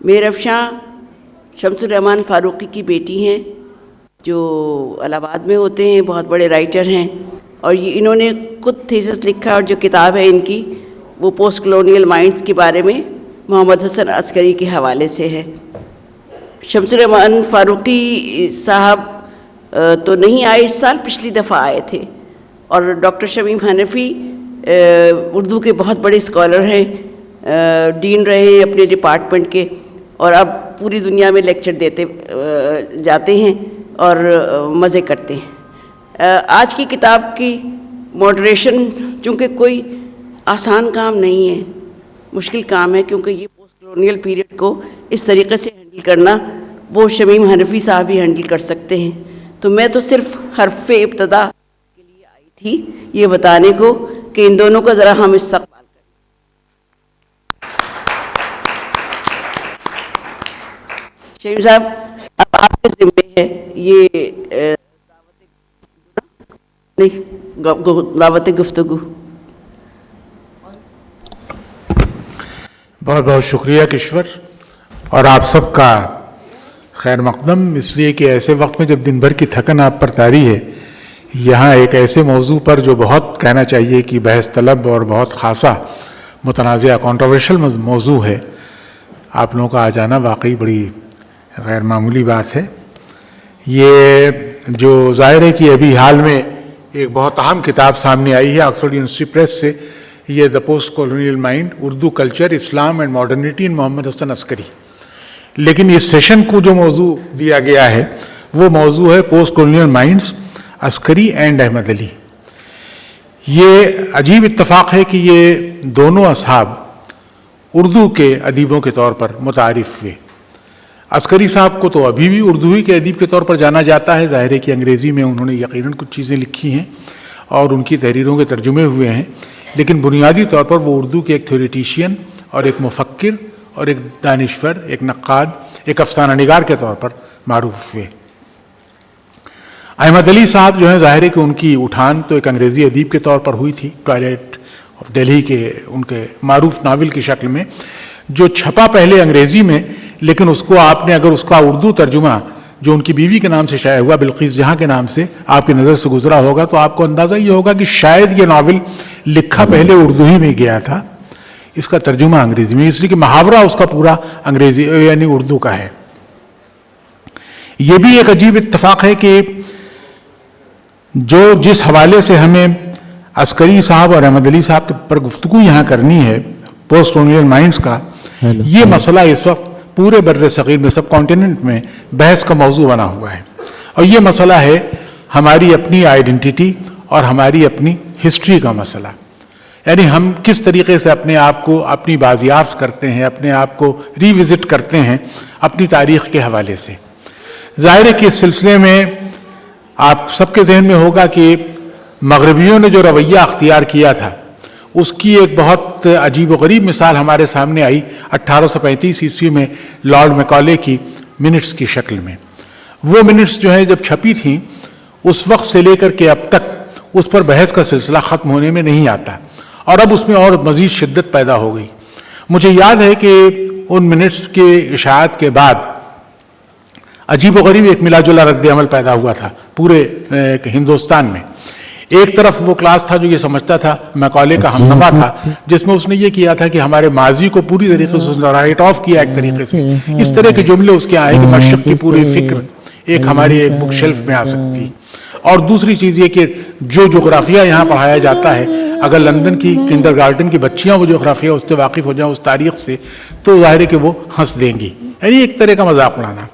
میرافشاں شمس الرحمان فاروقی کی بیٹی ہیں جو الہ آباد میں ہوتے ہیں، بہت بڑے رائٹر ہیں، اور انہوں نے خود تھیسس لکھا، اور جو کتاب ہے ان کی وہ پوسٹ کلونیل مائنڈز کے بارے میں محمد حسن عسکری کے حوالے سے ہے۔ شمس الرحمان فاروقی صاحب تو نہیں آئے اس سال، پچھلی دفعہ آئے تھے، اور ڈاکٹر شمیم حنفی اردو کے بہت بڑے اسکالر ہیں، ڈین رہے ہیں اپنے ڈپارٹمنٹ کے، اور اب پوری دنیا میں لیکچر دیتے جاتے ہیں اور مزے کرتے ہیں۔ آج کی کتاب کی ماڈریشن چونکہ کوئی آسان کام نہیں ہے، مشکل کام ہے، کیونکہ یہ پوسٹ کلونیل پیریڈ کو اس طریقے سے ہینڈل کرنا وہ شمیم حنفی صاحب ہی ہینڈل کر سکتے ہیں، تو میں تو صرف حرف ابتدا کے لیے آئی تھی یہ بتانے کو کہ ان دونوں کا ذرا ہم استقبال کریں۔ شمیم صاحب، اب آپ کے ذمہ ہے یہ دعوت گفتگو۔ بہت بہت شکریہ کشور، اور آپ سب کا خیر مقدم، اس لیے کہ ایسے وقت میں جب دن بھر کی تھکن آپ پر طاری ہے، یہاں ایک ایسے موضوع پر جو بہت کہنا چاہیے کہ بحث طلب اور بہت خاصا متنازعہ کنٹروورشل موضوع ہے، آپ لوگوں کا آ جانا واقعی بڑی غیر معمولی بات ہے۔ یہ جو ظاہر ہے کہ ابھی حال میں ایک بہت اہم کتاب سامنے آئی ہے آکسفورڈ یونیورسٹی پریس سے، یہ the post colonial mind, Urdu culture, Islam and modernity in Muhammad Hasan Askari. لیکن اس سیشن کو جو موضوع دیا گیا ہے وہ موضوع ہے پوسٹ کولونیل مائنڈز، عسکری اینڈ احمد علی۔ یہ عجیب اتفاق ہے کہ یہ دونوں اصحاب اردو کے ادیبوں کے طور پر متعارف ہوئے۔ عسکری صاحب کو تو ابھی بھی اردو ہی کے ادیب کے طور پر جانا جاتا ہے، ظاہر ہے کہ انگریزی میں انہوں نے یقیناً کچھ چیزیں لکھی ہیں اور ان کی تحریروں کے ترجمے ہوئے ہیں، لیکن بنیادی طور پر وہ اردو کے ایک تھیوریٹیشین اور ایک مفکر اور ایک دانشور، ایک نقاد، ایک افسانہ نگار کے طور پر معروف ہوئے۔ احمد علی صاحب جو ہیں، ظاہر ہے کہ ان کی اٹھان تو ایک انگریزی ادیب کے طور پر ہوئی تھی، ٹوائلٹ آف دہلی کے ان کے معروف ناول کی شکل میں، جو چھپا پہلے انگریزی میں، لیکن اس کو آپ نے اگر اس کا اردو ترجمہ جو ان کی بیوی کے نام سے شائع ہوا، بلقیس جہاں کے نام سے، آپ کی نظر سے گزرا ہوگا تو آپ کو اندازہ یہ ہوگا کہ شاید یہ ناول لکھا پہلے اردو ہی میں گیا تھا، اس کا ترجمہ انگریزی میں، اس لیے کہ محاورہ اس کا پورا انگریزی یعنی اردو کا ہے۔ یہ بھی ایک عجیب اتفاق ہے کہ جو جس حوالے سے ہمیں عسکری صاحب اور احمد علی صاحب پر گفتگو یہاں کرنی ہے، پوسٹ کولونیل مائنڈز کا، یہ مسئلہ اس وقت پورے بر صغیر میں، سب کانٹیننٹ میں بحث کا موضوع بنا ہوا ہے، اور یہ مسئلہ ہے ہماری اپنی آئیڈینٹی اور ہماری اپنی ہسٹری کا مسئلہ، یعنی ہم کس طریقے سے اپنے آپ کو اپنی بازیافت کرتے ہیں، اپنے آپ کو ری وزٹ کرتے ہیں اپنی تاریخ کے حوالے سے۔ ظاہر ہے کہ اس سلسلے میں آپ سب کے ذہن میں ہوگا کہ مغربیوں نے جو رویہ اختیار کیا تھا اس کی ایک بہت عجیب و غریب مثال ہمارے سامنے آئی 1835 عیسوی میں لارڈ میکالے کی منٹس کی شکل میں۔ وہ منٹس جو ہیں جب چھپی تھیں اس وقت سے لے کر کے اب تک اس پر بحث کا سلسلہ ختم ہونے میں نہیں آتا، اور اب اس میں اور مزید شدت پیدا ہو گئی۔ مجھے یاد ہے کہ ان منٹس کے اشاعت کے بعد عجیب و غریب ایک ملا جلا رد عمل پیدا ہوا تھا پورے ہندوستان میں۔ ایک طرف وہ کلاس تھا جو یہ سمجھتا تھا، میکالے کا ہمنوا تھا، جس میں اس نے یہ کیا تھا کہ ہمارے ماضی کو پوری طریقے سے رائٹ آف کیا ایک طریقے سے، اس طرح کے جملے اس کے آئے کہ مشرق کی پوری فکر ایک ہماری ایک بک شیلف میں آ سکتی۔ اور دوسری چیز یہ کہ جو جغرافیہ یہاں پڑھایا جاتا ہے، اگر لندن کی کنڈر گارڈن کی بچیاں وہ جغرافیہ اس سے واقف ہو جائیں اس تاریخ سے، تو ظاہر ہے کہ وہ ہنس دیں گی، یعنی ایک طرح کا مذاق اڑانا۔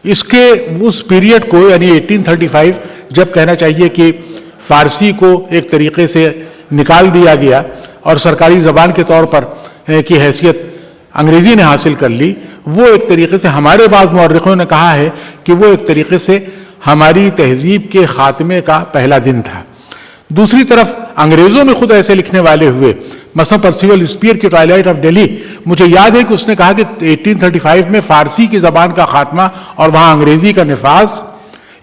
اس کے اس پیریڈ کو یعنی 1835 جب کہنا چاہیے کہ فارسی کو ایک طریقے سے نکال دیا گیا اور سرکاری زبان کے طور پر کی حیثیت انگریزی نے حاصل کر لی، وہ ایک طریقے سے ہمارے بعض مورخوں نے کہا ہے کہ وہ ایک طریقے سے ہماری تہذیب کے خاتمے کا پہلا دن تھا۔ دوسری طرف انگریزوں میں خود ایسے لکھنے والے ہوئے، مثلا پرسیول اسپیئر کی ٹوائلائٹ آف دہلی، مجھے یاد ہے کہ اس نے کہا کہ 1835 میں فارسی کی زبان کا خاتمہ اور وہاں انگریزی کا نفاذ،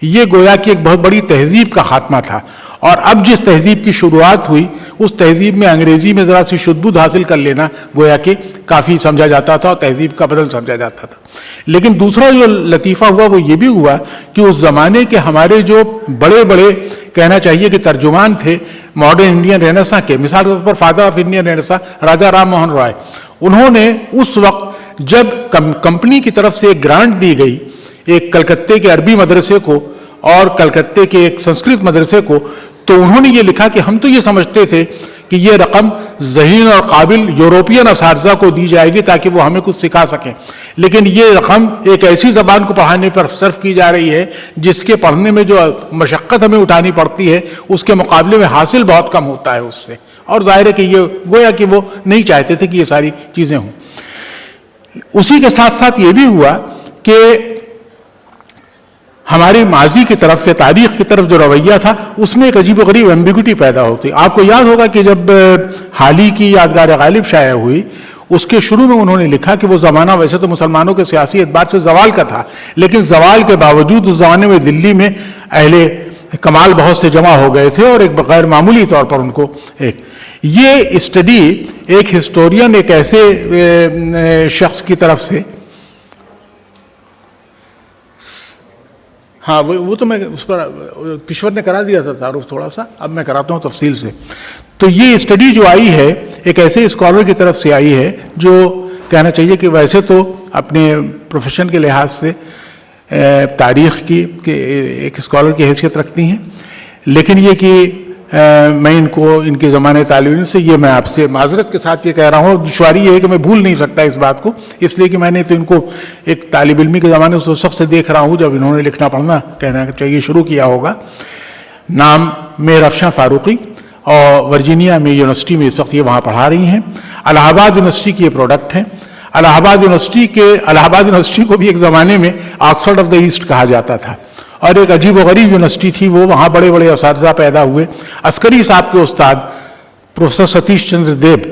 یہ گویا کہ ایک بہت بڑی تہذیب کا خاتمہ تھا، اور اب جس تہذیب کی شروعات ہوئی اس تہذیب میں انگریزی میں ذرا سی شدبود حاصل کر لینا گویا کہ کافی سمجھا جاتا تھا اور تہذیب کا بدل سمجھا جاتا تھا. لیکن دوسرا جو لطیفہ ہوا وہ یہ بھی ہوا کہ اس زمانے کے ہمارے جو بڑے بڑے کہنا چاہیے کہ ترجمان تھے ماڈرن انڈین رینیساں کے، مثال کے طور پر father of Indian رینیساں Raja Ram Mohan Roy, انہوں نے اس وقت جب کمپنی کی طرف سے ایک گرانٹ دی گئی ایک کلکتے کے عربی مدرسے کو اور کلکتے کے ایک سنسکرت مدرسے کو، تو انہوں نے یہ لکھا کہ ہم تو یہ سمجھتے تھے کہ یہ رقم ذہین اور قابل یوروپین اساتذہ کو دی جائے گی تاکہ وہ ہمیں کچھ سکھا سکیں، لیکن یہ رقم ایک ایسی زبان کو پڑھانے پر صرف کی جا رہی ہے جس کے پڑھنے میں جو مشقت ہمیں اٹھانی پڑتی ہے اس کے مقابلے میں حاصل بہت کم ہوتا ہے اس سے. اور ظاہر ہے کہ یہ گویا کہ وہ نہیں چاہتے تھے کہ یہ ساری چیزیں ہوں. اسی کے ساتھ ساتھ یہ بھی ہوا کہ ہماری ماضی کی طرف کے تاریخ کی طرف جو رویہ تھا اس میں ایک عجیب و غریب ایمبیگوٹی پیدا ہوتی. آپ کو یاد ہوگا کہ جب حال ہی کی یادگار غالب شائع ہوئی اس کے شروع میں انہوں نے لکھا کہ وہ زمانہ ویسے تو مسلمانوں کے سیاسی اعتبار سے زوال کا تھا، لیکن زوال کے باوجود اس زمانے میں دلی میں اہل کمال بہت سے جمع ہو گئے تھے اور ایک غیر معمولی طور پر ان کو یہ اسٹڈی ایک ہسٹورین ایک ایسے شخص کی طرف سے، ہاں وہ تو میں اس پر کشور نے کرا دیا تھا تعارف تھوڑا سا، اب میں کراتا ہوں تفصیل سے. تو یہ اسٹڈی جو آئی ہے ایک ایسے اسکالر کی طرف سے آئی ہے جو کہنا چاہیے کہ ویسے تو اپنے پروفیشن کے لحاظ سے تاریخ کی ایک اسکالر کی حیثیت رکھتی ہیں، لیکن یہ کہ میں ان کو ان کے زمانے طالب علم سے یہ میں آپ سے معذرت کے ساتھ یہ کہہ رہا ہوں، دشواری یہ ہے کہ میں بھول نہیں سکتا اس بات کو، اس لیے کہ میں نے تو ان کو ایک طالب علمی کے زمانے سے اس وقت سے دیکھ رہا ہوں جب انہوں نے لکھنا پڑھنا کہنا چاہیے شروع کیا ہوگا. نام میر افشاں فاروقی اور ورجینیا میں یونیورسٹی میں اس وقت یہ وہاں پڑھا رہی ہیں. الہ آباد یونیورسٹی کی یہ پروڈکٹ ہیں. الہ آباد یونیورسٹی کو بھی ایک زمانے میں آکسفورڈ آف دا ایسٹ کہا جاتا تھا اور ایک عجیب و غریب یونیورسٹی تھی وہ، وہاں بڑے بڑے اساتذہ پیدا ہوئے. عسکری صاحب کے استاد پروفیسر ستیش چندر دیب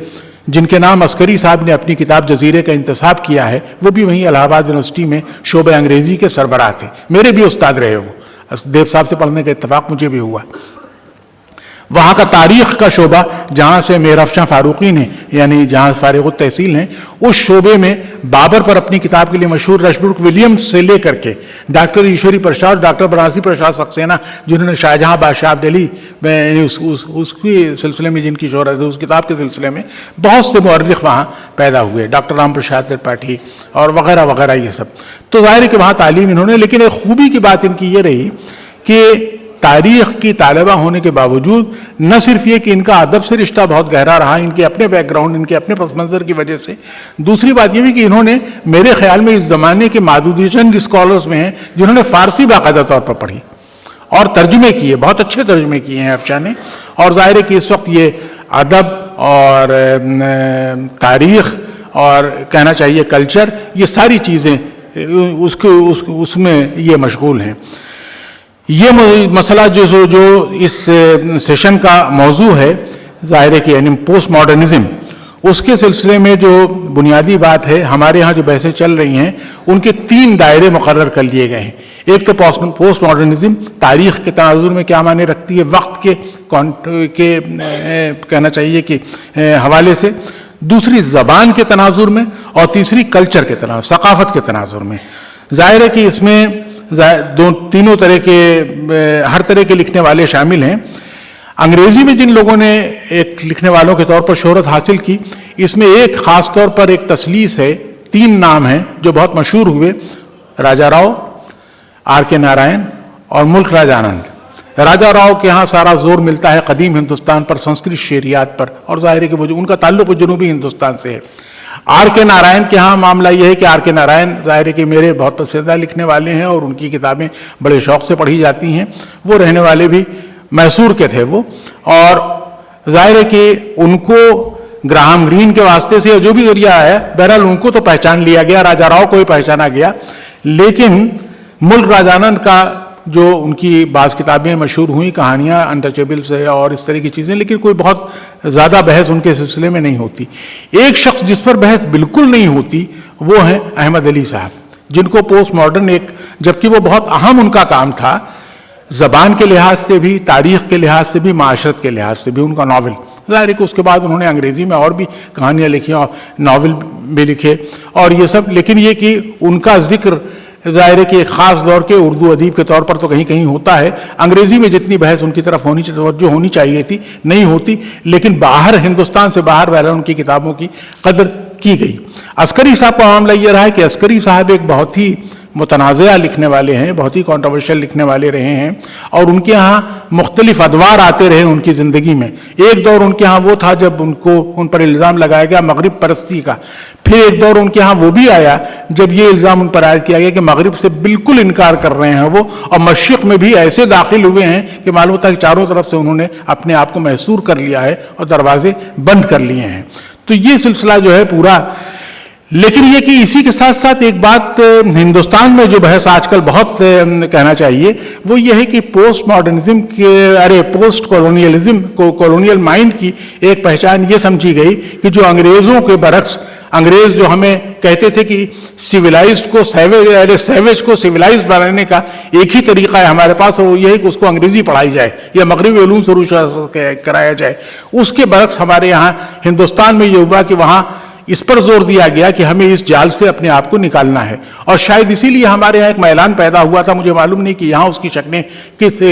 جن کے نام عسکری صاحب نے اپنی کتاب جزیرے کا انتصاب کیا ہے، وہ بھی وہیں الہ آباد یونیورسٹی میں شعبہ انگریزی کے سربراہ تھے، میرے بھی استاد رہے وہ، دیب صاحب سے پڑھنے کا اتفاق مجھے بھی ہوا. وہاں کا تاریخ کا شعبہ جہاں سے میر افشاں فاروقی نے یعنی جہاں فارغ التحصیل ہیں اس شعبے میں بابر پر اپنی کتاب کے لیے مشہور رشبروک ولیمز سے لے کر کے ڈاکٹر ایشوری پرساد، ڈاکٹر بنارسی پرساد سکسینہ جنہوں نے شاہجہاں بادشاہ آف دہلی اس کے سلسلے میں جن کی شہرت ہے اس کتاب کے سلسلے میں بہت سے مورخ وہاں پیدا ہوئے، ڈاکٹر رام پرساد ترپاٹھی اور وغیرہ وغیرہ یہ سب. تو ظاہر ہے کہ وہاں تعلیم انہوں نے، لیکن ایک خوبی کی بات ان کی یہ رہی کہ تاریخ کی طالبہ ہونے کے باوجود نہ صرف یہ کہ ان کا ادب سے رشتہ بہت گہرا رہا ان کے اپنے بیک گراؤنڈ، ان کے اپنے پس منظر کی وجہ سے، دوسری بات یہ بھی کہ انہوں نے میرے خیال میں اس زمانے کے معدودیت اسکالرز میں ہیں جنہوں نے فارسی باقاعدہ طور پر پڑھی اور ترجمے کیے، بہت اچھے ترجمے کیے ہیں افشاں نے. اور ظاہر ہے کہ اس وقت یہ ادب اور تاریخ اور کہنا چاہیے کلچر، یہ ساری چیزیں اس میں یہ مشغول ہیں. یہ مسئلہ جو اس سیشن کا موضوع ہے ظاہر ہے کہ یعنی پوسٹ ماڈرنزم، اس کے سلسلے میں جو بنیادی بات ہے ہمارے ہاں جو بحثیں چل رہی ہیں ان کے 3 دائرے مقرر کر لیے گئے ہیں. ایک تو پوسٹ ماڈرنزم تاریخ کے تناظر میں کیا معنی رکھتی ہے وقت کے کہنا چاہیے کہ حوالے سے، دوسری زبان کے تناظر میں، اور تیسری کلچر کے تناظر ثقافت کے تناظر میں. ظاہر ہے کہ اس میں تینوں طرح کے ہر طرح کے لکھنے والے شامل ہیں. انگریزی میں جن لوگوں نے ایک لکھنے والوں کے طور پر شہرت حاصل کی، اس میں ایک خاص طور پر ایک تثلیث ہے، 3 نام ہیں جو بہت مشہور ہوئے، راجا راؤ، آر کے نارائن اور ملک راج آنند. راجا راؤ کے ہاں سارا زور ملتا ہے قدیم ہندوستان پر، سنسکرت شعریات پر، اور ظاہر ہے کہ وہ ان کا تعلق جنوبی ہندوستان سے ہے. آر کے نارائن کے ہاں معاملہ یہ ہے کہ آر کے نارائن ظاہر ہے کہ میرے بہت پسندیدہ لکھنے والے ہیں اور ان کی کتابیں بڑے شوق سے پڑھی جاتی ہیں. وہ رہنے والے بھی میسور کے تھے وہ، اور ظاہر ہے کہ ان کو گراہم گرین کے واسطے سے جو بھی ذریعہ ہے بہرحال ان کو تو پہچان لیا گیا، راجا راؤ کو بھی پہچانا گیا. لیکن ملک راج آنند کا جو ان کی بعض کتابیں مشہور ہوئیں، کہانیاں انٹچیبلز ہے اور اس طرح کی چیزیں، لیکن کوئی بہت زیادہ بحث ان کے سلسلے میں نہیں ہوتی. ایک شخص جس پر بحث بالکل نہیں ہوتی وہ ہیں احمد علی صاحب، جن کو پوسٹ ماڈرن جبکہ وہ بہت اہم ان کا کام تھا، زبان کے لحاظ سے بھی، تاریخ کے لحاظ سے بھی، معاشرت کے لحاظ سے بھی. ان کا ناول ظاہر ہے کہ اس کے بعد انہوں نے انگریزی میں اور بھی کہانیاں لکھی اور ناول بھی لکھے اور یہ سب، لیکن یہ کہ ان کا ذکر ظاہر ہے کہ ایک خاص دور کے اردو ادیب کے طور پر تو کہیں کہیں ہوتا ہے. انگریزی میں جتنی بحث ان کی طرف توجہ ہونی چاہیے تھی نہیں ہوتی، لیکن باہر ہندوستان سے باہر بہرحال ان کی کتابوں کی قدر کی گئی. عسکری صاحب کا معاملہ یہ رہا ہے کہ عسکری صاحب ایک بہت ہی متنازعہ لکھنے والے ہیں، بہت ہی کنٹروورشل لکھنے والے رہے ہیں، اور ان کے ہاں مختلف ادوار آتے رہے ان کی زندگی میں. ایک دور ان کے ہاں وہ تھا جب ان پر الزام لگایا گیا مغرب پرستی کا. پھر ایک دور ان کے ہاں وہ بھی آیا جب یہ الزام ان پر عائد کیا گیا کہ مغرب سے بالکل انکار کر رہے ہیں وہ، اور مشرق میں بھی ایسے داخل ہوئے ہیں کہ معلوم ہوتا ہے کہ چاروں طرف سے انہوں نے اپنے آپ کو محصور کر لیا ہے اور دروازے بند کر لیے ہیں. تو یہ سلسلہ جو ہے پورا. لیکن یہ کہ اسی کے ساتھ ساتھ ایک بات ہندوستان میں جو بحث آج کل بہت کہنا چاہیے وہ یہ ہے کہ post modernism post colonialism colonial mind کی ایک پہچان یہ سمجھی گئی کہ جو انگریزوں کے برعکس، انگریز جو ہمیں کہتے تھے کہ سیویلائزڈ کو سیویج کو سیویلائزڈ بنانے کا ایک ہی طریقہ ہے ہمارے پاس، اور وہ یہ ہے کہ اس کو انگریزی پڑھائی جائے یا مغربی علوم سے کرایا جائے. اس کے برعکس ہمارے یہاں ہندوستان میں یہ ہوا کہ وہاں اس پر زور دیا گیا کہ ہمیں اس جال سے اپنے آپ کو نکالنا ہے، اور شاید اسی لیے ہمارے یہاں ایک میلان پیدا ہوا تھا. مجھے معلوم نہیں کہ یہاں اس کی شکلیں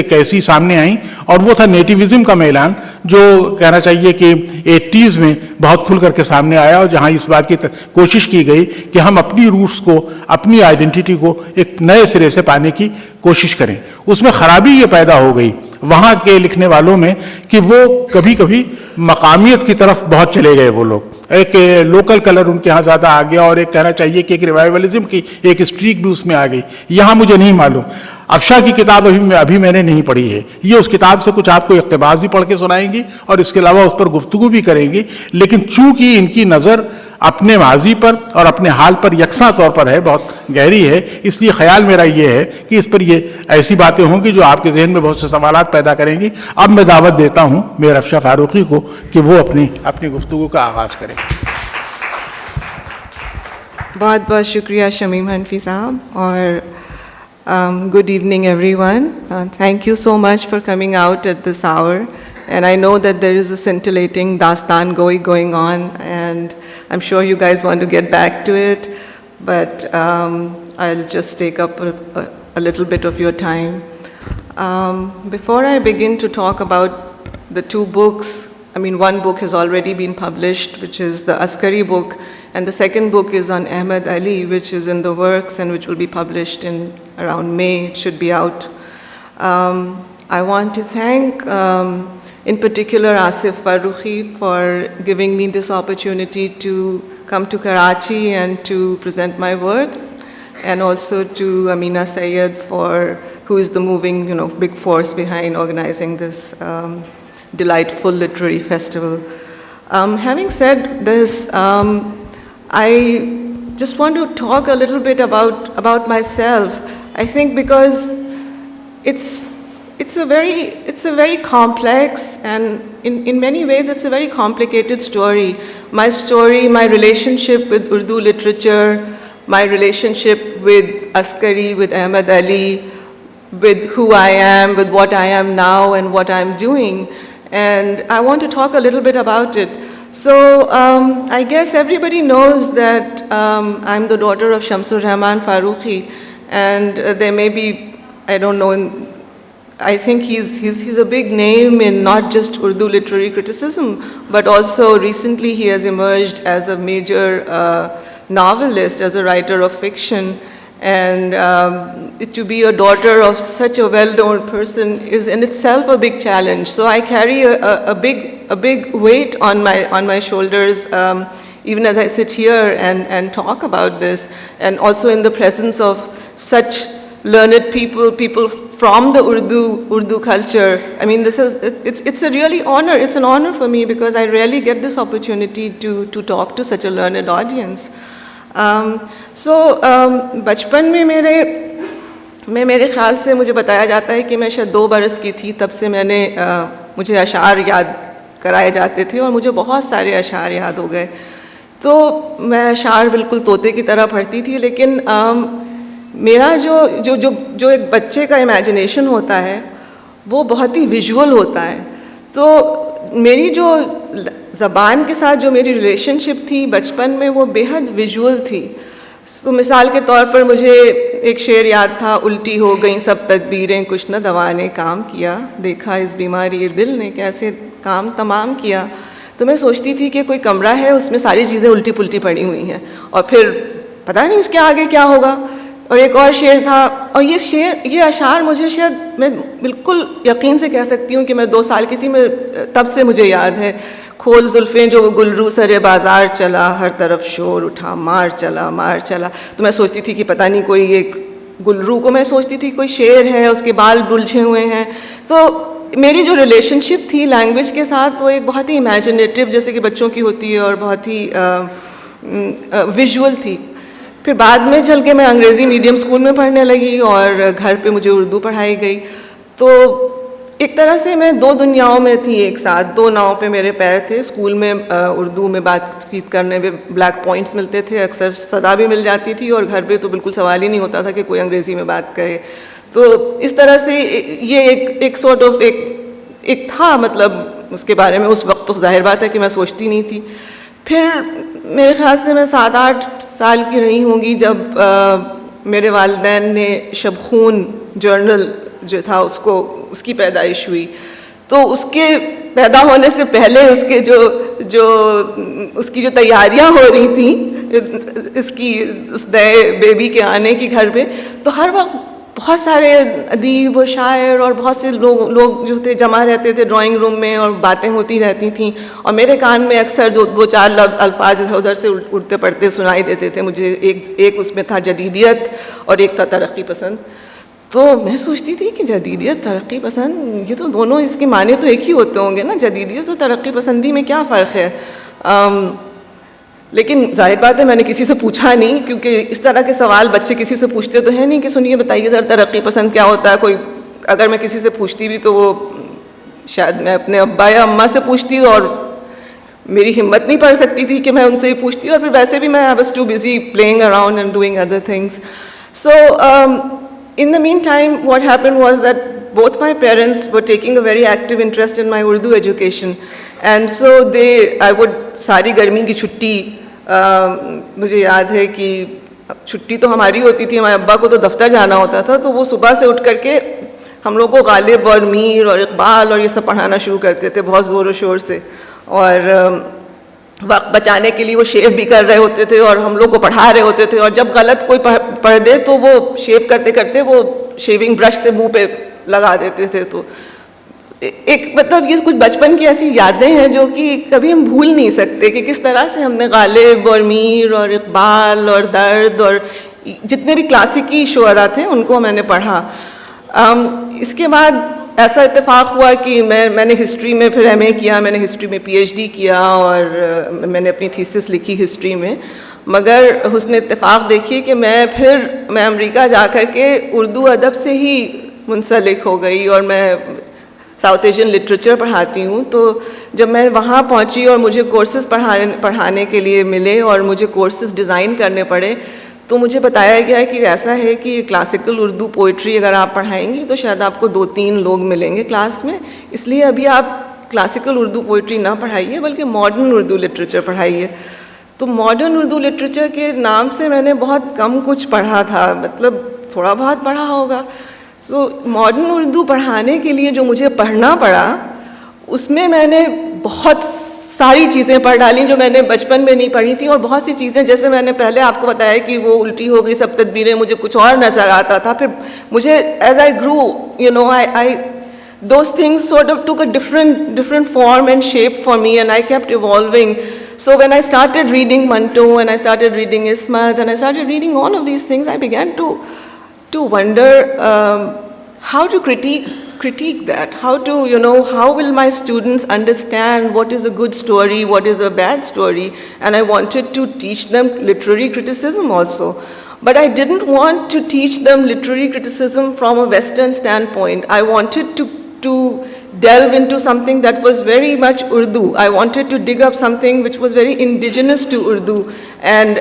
کیسی سامنے آئیں، اور وہ تھا نیٹیوزم کا میلان جو کہنا چاہیے کہ 80s میں بہت کھل کر کے سامنے آیا، اور جہاں اس بات کی کوشش کی گئی کہ ہم اپنی روٹس کو، اپنی آئیڈینٹی کو ایک نئے سرے سے پانے کی کوشش کریں. اس میں خرابی یہ پیدا ہو گئی وہاں کے لکھنے والوں میں کہ وہ کبھی کبھی مقامیت کی طرف بہت چلے گئے. وہ لوگ ایک لوکل کلر ان کے ہاں زیادہ آ گیا، اور ایک کہنا چاہیے کہ ایک ریوائولزم کی ایک اسٹریک بھی اس میں آ گئی. یہاں مجھے نہیں معلوم، افشا کی کتاب ابھی میں نے نہیں پڑھی ہے. یہ اس کتاب سے کچھ آپ کو اقتباس بھی پڑھ کے سنائیں گی اور اس کے علاوہ اس پر گفتگو بھی کریں گی، لیکن چونکہ ان کی نظر اپنے ماضی پر اور اپنے حال پر یکساں طور پر ہے، بہت گہری ہے، اس لیے خیال میرا یہ ہے کہ اس پر یہ ایسی باتیں ہوں گی جو آپ کے ذہن میں بہت سے سوالات پیدا کریں گی. اب میں دعوت دیتا ہوں میرا افشا فاروقی کو کہ وہ اپنی گفتگو کا آغاز کریں. بہت بہت شکریہ شمیم حنفی صاحب، اور good evening everyone. Thank you so much for coming out at this hour, and I know that there is a scintillating dastan going on, and I'm sure you guys want to get back to it, but I'll just take up a little bit of your time. Before I begin to talk about the two books, I mean, one book has already been published, which is the Askari book, and the second book is on Ahmed Ali, which is in the works and which will be published in around May. It should be out. I want to thank, in particular, Asif Farooqi for giving me this opportunity to come to Karachi and to present my work, and also to Amina Sayed who is the moving, big force behind organizing this delightful literary festival. Having said this, I just want to talk a little bit about myself. I think because it's a very complex, and in many ways it's a very complicated story. My story, my relationship with Urdu literature, my relationship with Askari, with Ahmed Ali, with who I am, with what I am now and what I'm doing, and I want to talk a little bit about it. So I guess everybody knows that I'm the daughter of Shamsur Rahman Farooqi, and there may be, I don't know, I think he's a big name in not just Urdu literary criticism, but also recently he has emerged as a major novelist, as a writer of fiction, and to be a daughter of such a well-known person is in itself a big challenge. So I carry a big weight on my shoulders, even as I sit here and talk about this, and also in the presence of such learned people from the Urdu culture. I mean, it's a really honor. It's an honor for me because I rarely get this opportunity to talk to such a learned audience. بچپن میں میرے خیال سے مجھے بتایا جاتا ہے کہ میں شاید 2 برس کی تھی تب سے مجھے اشعار یاد کرائے جاتے تھے، اور مجھے بہت سارے اشعار یاد ہو گئے. تو میں اشعار بالکل طوطے کی طرح پڑھتی تھی، لیکن میرا جو ایک بچے کا امیجنیشن ہوتا ہے وہ بہت ہی ویژول ہوتا ہے. تو میری جو زبان کے ساتھ جو میری ریلیشن شپ تھی بچپن میں وہ بیحد ویژول تھی. تو مثال کے طور پر مجھے ایک شعر یاد تھا, الٹی ہو گئیں سب تدبیریں کچھ نہ دوا نے کام کیا, دیکھا اس بیماری دل نے کیسے کام تمام کیا. تو میں سوچتی تھی کہ کوئی کمرہ ہے اس میں ساری چیزیں الٹی پلٹی پڑی ہوئی ہیں اور پھر پتہ نہیں اس کے آگے کیا ہوگا. اور ایک اور شعر تھا, اور یہ اشعار مجھے شاید میں بالکل یقین سے کہہ سکتی ہوں کہ میں 2 سال کی تھی, میں تب سے مجھے یاد ہے. کھول زلفیں جو وہ گلرو سرے بازار چلا, ہر طرف شور اٹھا مار چلا مار چلا. تو میں سوچتی تھی کہ پتہ نہیں کوئی ایک گلرو کو میں سوچتی تھی کوئی شعر ہے, اس کے بال بلجھے ہوئے ہیں. تو میری جو ریلیشن شپ تھی لینگویج کے ساتھ وہ ایک بہت ہی امیجنیٹیو جیسے کہ بچوں کی ہوتی ہے اور بہت ہی ویژول تھی. پھر بعد میں چل کے میں انگریزی میڈیم اسکول میں پڑھنے لگی اور گھر پہ مجھے اردو پڑھائی گئی. تو ایک طرح سے میں 2 دنیاؤں میں تھی ایک ساتھ, 2 ناؤں پہ میرے پیر تھے. اسکول میں اردو میں بات چیت کرنے میں بلیک پوائنٹس ملتے تھے, اکثر سزا بھی مل جاتی تھی, اور گھر پہ تو بالکل سوال ہی نہیں ہوتا تھا کہ کوئی انگریزی میں بات کرے. تو اس طرح سے یہ ایک سارٹ آف ایک تھا, مطلب اس کے بارے میں اس وقت تو ظاہر بات ہے کہ میں سوچتی نہیں تھی. پھر میرے خیال سے میں 7-8 سال کی رہی ہوں گی جب میرے والدین نے شبخون جرنل جو تھا اس کی پیدائش ہوئی. تو اس کے پیدا ہونے سے پہلے اس کے اس کی جو تیاریاں ہو رہی تھیں اس نئے بیبی کے آنے کی گھر پہ, تو ہر وقت بہت سارے ادیب اور شاعر اور بہت سے لوگ جو تھے جمع رہتے تھے ڈرائنگ روم میں, اور باتیں ہوتی رہتی تھیں, اور میرے کان میں اکثر جو 2-4 الفاظ ادھر سے اڑتے پڑتے سنائی دیتے تھے مجھے. ایک اس میں تھا جدیدیت اور ایک تھا ترقی پسند. تو میں سوچتی تھی کہ جدیدیت ترقی پسند, یہ تو دونوں اس کے معنی تو ایک ہی ہوتے ہوں گے نا, جدیدیت اور ترقی پسندی میں کیا فرق ہے. لیکن ظاہر بات ہے میں نے کسی سے پوچھا نہیں, کیونکہ اس طرح کے سوال بچے کسی سے پوچھتے تو ہیں نہیں کہ سنیے بتائیے ذرا ترقی پسند کیا ہوتا ہے. کوئی اگر میں کسی سے پوچھتی بھی تو وہ شاید میں اپنے ابا یا اماں سے پوچھتی, اور میری ہمت نہیں پڑ سکتی تھی کہ میں ان سے ہی پوچھتی, اور پھر ویسے بھی میں I was too busy playing around and doing other things. So in the meantime what happened was that both my parents were taking a very active interest in my Urdu education, and so I would ساری گرمی کی چھٹی, مجھے یاد ہے کہ چھٹی تو ہماری ہوتی تھی, ہمارے ابا کو تو دفتر جانا ہوتا تھا, تو وہ صبح سے اٹھ کر کے ہم لوگ کو غالب اور میر اور اقبال اور یہ سب پڑھانا شروع کرتے تھے بہت زور و شور سے, اور وقت بچانے کے لیے وہ شیو بھی کر رہے ہوتے تھے اور ہم لوگ کو پڑھا رہے ہوتے تھے, اور جب غلط کوئی پڑھ دے تو وہ شیو کرتے کرتے وہ شیونگ برش سے منہ پہ لگا دیتے تھے. تو ایک مطلب یہ کچھ بچپن کی ایسی یادیں ہیں جو کہ کبھی ہم بھول نہیں سکتے کہ کس طرح سے ہم نے غالب اور میر اور اقبال اور درد اور جتنے بھی کلاسیکی شعراء تھے ان کو میں نے پڑھا. اس کے بعد ایسا اتفاق ہوا کہ میں نے ہسٹری میں پھر ایم اے کیا, میں نے ہسٹری میں پی ایچ ڈی کیا, اور میں نے اپنی تھیسس لکھی ہسٹری میں. مگر حسن اتفاق دیکھیے کہ میں امریکہ جا کر کے اردو ادب سے ہی منسلک ہو گئی, اور میں ساؤتھ ایشین لٹریچر پڑھاتی ہوں. تو جب میں وہاں پہنچی اور مجھے کورسز پڑھانے کے لیے ملے اور مجھے کورسز ڈیزائن کرنے پڑے, تو مجھے بتایا گیا کہ ایسا ہے کہ کلاسیکل اردو پوئٹری اگر آپ پڑھائیں گی تو شاید آپ کو 2-3 لوگ ملیں گے کلاس میں, اس لیے ابھی آپ کلاسیکل اردو پوئٹری نہ پڑھائیے بلکہ ماڈرن اردو لٹریچر پڑھائیے. تو ماڈرن اردو لٹریچر کے نام سے میں نے بہت کم کچھ پڑھا تھا, مطلب تھوڑا بہت پڑھا ہوگا. سو ماڈرن اردو پڑھانے کے لیے جو مجھے پڑھنا پڑا اس میں نے بہت ساری چیزیں پڑھ ڈالیں جو میں نے بچپن میں نہیں پڑھی تھیں, اور بہت سی چیزیں جیسے میں نے پہلے آپ کو بتایا کہ وہ الٹی ہو گئی سب تدبیریں, مجھے کچھ اور نظر آتا تھا. پھر مجھے as I grow those things sort of took a different form and shape for me, and I kept evolving. So when I started reading Manto and I started reading Ismat and I started reading all of these things, I began to wonder how to critique that, how will my students understand what is a good story, what is a bad story. And I wanted to teach them literary criticism also, but I didn't want to teach them literary criticism from a Western standpoint. I wanted to delve into something that was very much Urdu. I wanted to dig up something which was very indigenous to Urdu, and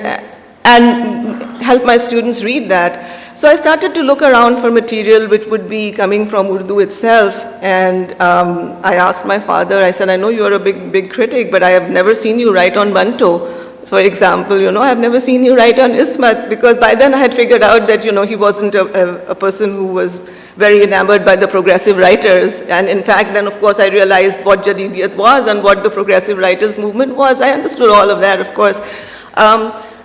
and help my students read that. So I started to look around for material which would be coming from Urdu itself, and I asked my father, I said, I know you're a big critic, but I have never seen you write on Banto, for example, I have never seen you write on Ismat, because by then I had figured out that, he wasn't a person who was very enamored by the progressive writers, and in fact, then of course I realized what Jadidiyat was and what the progressive writers movement was. I understood all of that, of course.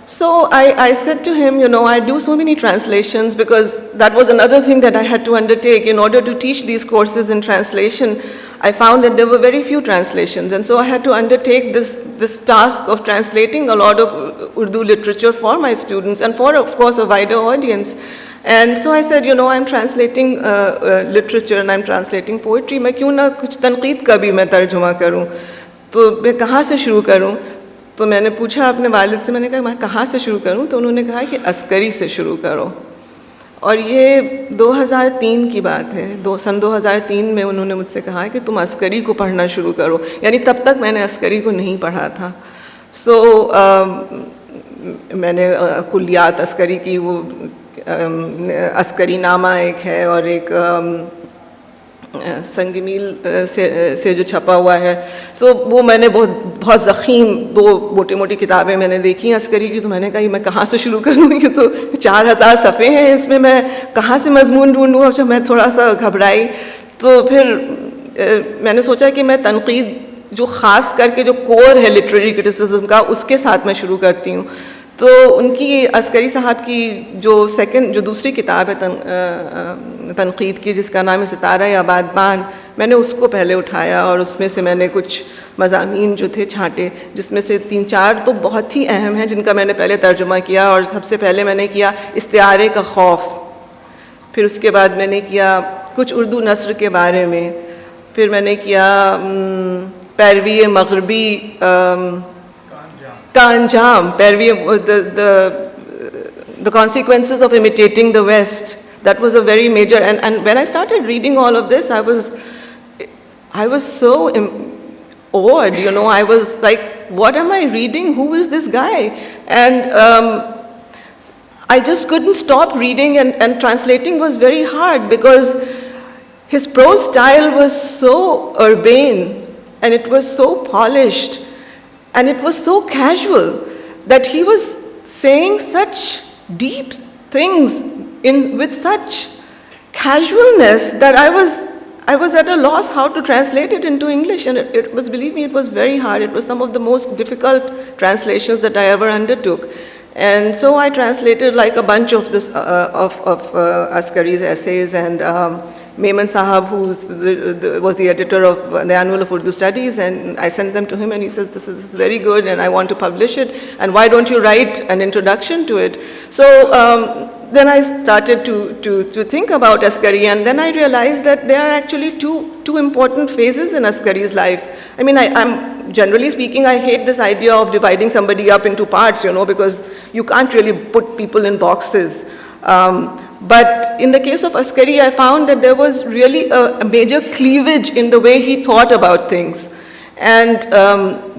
So I said to him, I do so many translations, because that was another thing that I had to undertake. In order to teach these courses in translation, I found that there were very few translations, and so I had to undertake this task of translating a lot of Urdu literature for my students and for, of course, a wider audience. And so I said, I'm translating literature and I'm translating poetry. मैं क्यों ना कुछ तनकीद का भी मैं तर्जुमा करूं, तो मैं कहाँ से शुरू करूं? तो मैंने पूछा अपने वालिद से, मैंने कहा मैं कहाँ से शुरू करूं? तो उन्होंने कहा कि अस्करी से शुरू करो। और ये 2003 की बात है, सन 2003 में उन्होंने मुझसे कहा कि तुम अस्करी को पढ़ना शुरू करो, यानी तब तक मैंने अस्करी को नहीं पढ़ा था। सो मैंने कुलियात अस्करी की, वो अस्करी नामा एक है और एक संगमील से जो छपा हुआ है, सो वो मैंने बहुत ज़ख़ीम 2 मोटी किताबें मैंने देखी अस्करी की। तो मैंने कहा मैं कहाँ से शुरू करूँ, ये तो 4000 सफ़े हैं, इसमें मैं कहाँ से मजमून ढूंढूँ। और जब मैं थोड़ा सा घबराई तो फिर मैंने सोचा कि मैं तनकीद जो ख़ास करके जो कोर है लिटरेरी क्रिटिसिज्म का, उसके साथ मैं शुरू करती हूँ। तो उनकी अस्करी साहब की जो दूसरी किताब है तनकीद की, जिसका नाम है सितारा आबादबान, मैंने उसको पहले उठाया और उसमें से मैंने कुछ मज़ामीन जो थे छांटे, जिसमें से 3-4 तो बहुत ही अहम हैं जिनका मैंने पहले तर्जुमा किया। और सबसे पहले मैंने किया इस्तिआरे का खौफ, फिर उसके बाद मैंने किया कुछ उर्दू नस्र के बारे में, फिर मैंने किया पैरवी मगरबी का अंजाम, पैरवी the consequences of imitating the West. That was a very major, and when I started reading all of this, I was so awed, I was like, what am I reading? Who is this guy? And I just couldn't stop reading, and translating was very hard because his prose style was so urbane, and it was so polished, and it was so casual that he was saying such deep things with such casualness that I was at a loss how to translate it into English. And it was, believe me, it was very hard. It was some of the most difficult translations that I ever undertook. And so I translated like a bunch of this Askari's essays, and Maiman Sahab, who was the editor of the Annual of Urdu Studies, and I sent them to him, and he says, this is very good, and I want to publish it, and why don't you write an introduction to it? So then I started to think about Askari, and then I realized that there are actually two important phases in Askari's life. I mean, I'm generally speaking, I hate this idea of dividing somebody up into parts, because you can't really put people in boxes. But in the case of Askari, I found that there was really a major cleavage in the way he thought about things. And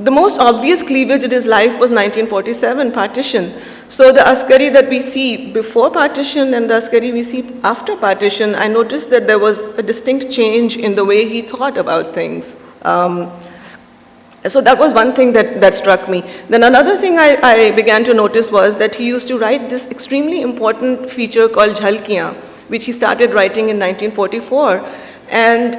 the most obvious cleavage in his life was 1947, partition. So the Askari that we see before partition and the Askari we see after partition, I noticed that there was a distinct change in the way he thought about things. So that was one thing that struck me. Then another thing I began to notice was that he used to write this extremely important feature called Jhalkiyan, which he started writing in 1944. And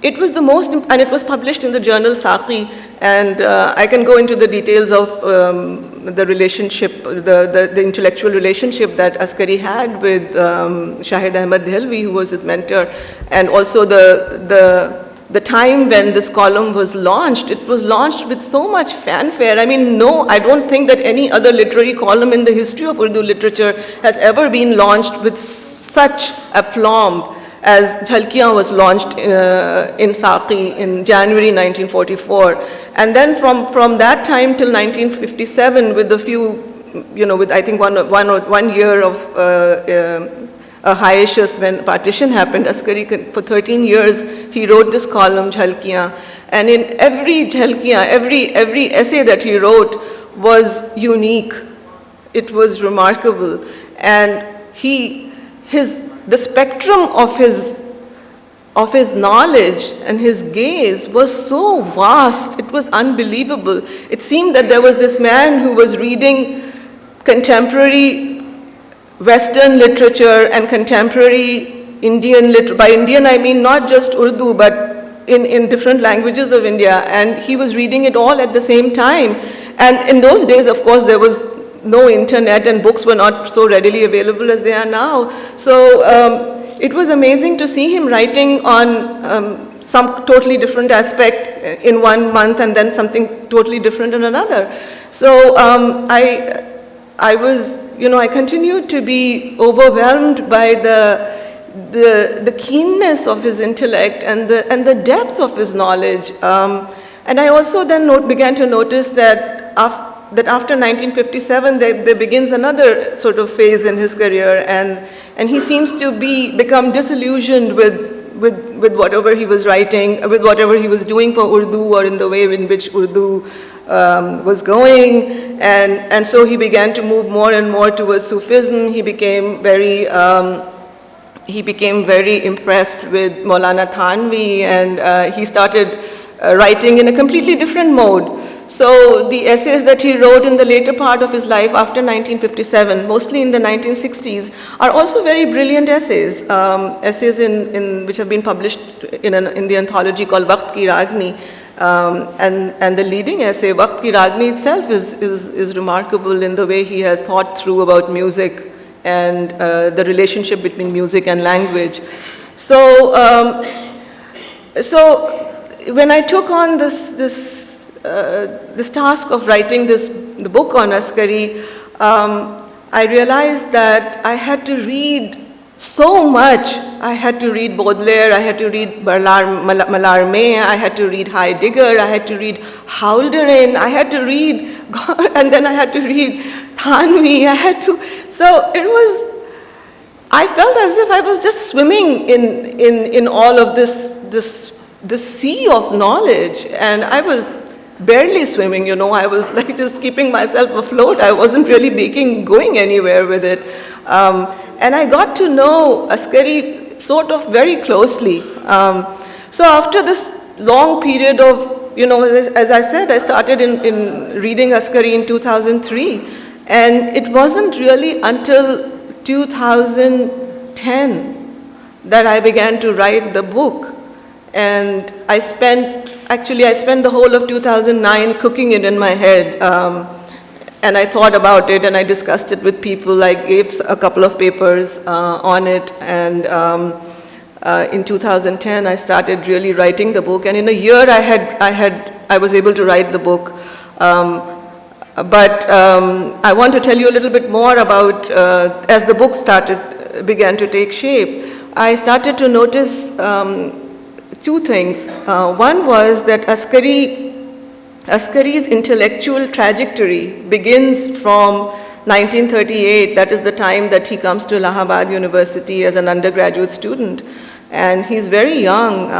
it was the most, and it was published in the journal Saqi, and I can go into the details of the relationship, the intellectual relationship that Askari had with Shahid Ahmad Dehlvi, who was his mentor, and also the time when this column was launched. It was launched with so much fanfare. I mean, no, I don't think that any other literary column in the history of Urdu literature has ever been launched with such aplomb as Jhalkiyan was launched in Saqi in January 1944. And then from that time till 1957, with a few, with I think one year of a hiatus when partition happened, Askari, for 13 years, he wrote this column, Jhalkiyan. And in every Jhalkiyan, every essay that he wrote was unique. it was remarkable. And the spectrum of his knowledge and his gaze was so vast, it was unbelievable. It seemed that there was this man who was reading contemporary Western literature and contemporary Indian literature. By Indian, I mean not just Urdu, but in different languages of India, and he was reading it all at the same time. And in those days, of course, there was no internet and books were not so readily available as they are now. So it was amazing to see him writing on some totally different aspect in 1 month and then something totally different in another. So I was, I continued to be overwhelmed by the keenness of his intellect and the depth of his knowledge. And I also then began to notice that after 1957, there begins another sort of phase in his career, and he seems to become disillusioned with whatever he was writing, with whatever he was doing for Urdu, or in the way in which Urdu was going, and so he began to move more and more towards Sufism. He became very impressed with Maulana Thanvi, and he started writing in a completely different mode. So the essays that he wrote in the later part of his life after 1957, mostly in the 1960s, are also very brilliant essays, essays which have been published in the anthology called Waqt Ki Ragni. And the leading essay, Waqt Ki Ragni itself, is remarkable in the way he has thought through about music and the relationship between music and language. So when I took on this task of writing the book on Askari, I realized that I had to read so much. I had to read Baudelaire, I had to read Mallarmé, I had to read Heidegger, I had to read Hölderlin, I had to read, and then I had to read Thanvi, so it was, I felt as if I was just swimming in all of this sea of knowledge, and I was barely swimming, I was like just keeping myself afloat. I wasn't really going anywhere with it. And I got to know Askari sort of very closely. So after this long period of, as I said, I started in reading Askari in 2003. And it wasn't really until 2010 that I began to write the book. And I spent the whole of 2009 cooking it in my head. And I thought about it and I discussed it with people. I gave a couple of papers on it. And in 2010, I started really writing the book. And in a year, I was able to write the book. But I want to tell you a little bit more about, as the book began to take shape, I started to notice two things. One was that Askari's intellectual trajectory begins from 1938. That is the time that he comes to Allahabad University as an undergraduate student. And he's very young.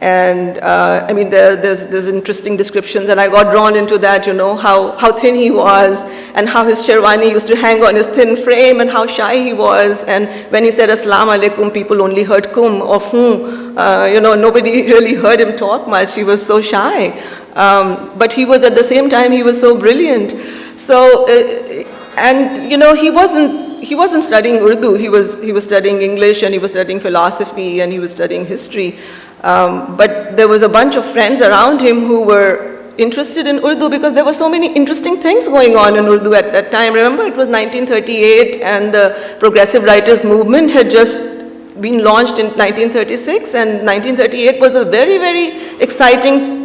I mean, there's interesting descriptions, and I got drawn into that, how thin he was, and how his sherwani used to hang on his thin frame, and how shy he was. And when he said Assalamu alaikum, people only heard kum or fum. Nobody really heard him talk much. He was so shy. But he was, at the same time, he was so brilliant. So, he wasn't studying Urdu. He was studying English, and he was studying philosophy, and he was studying history. But there was a bunch of friends around him who were interested in Urdu because there were so many interesting things going on in Urdu at that time. Remember, it was 1938 and the progressive writers movement had just been launched in 1936, and 1938 was a very, very exciting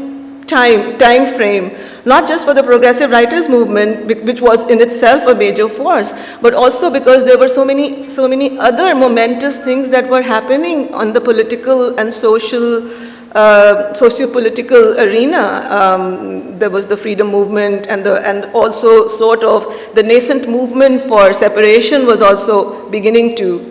time frame, not just for the progressive writers movement, which was in itself a major force, but also because there were so many other momentous things that were happening on the political and socio-political arena. There was the freedom movement, and also sort of the nascent movement for separation was also beginning to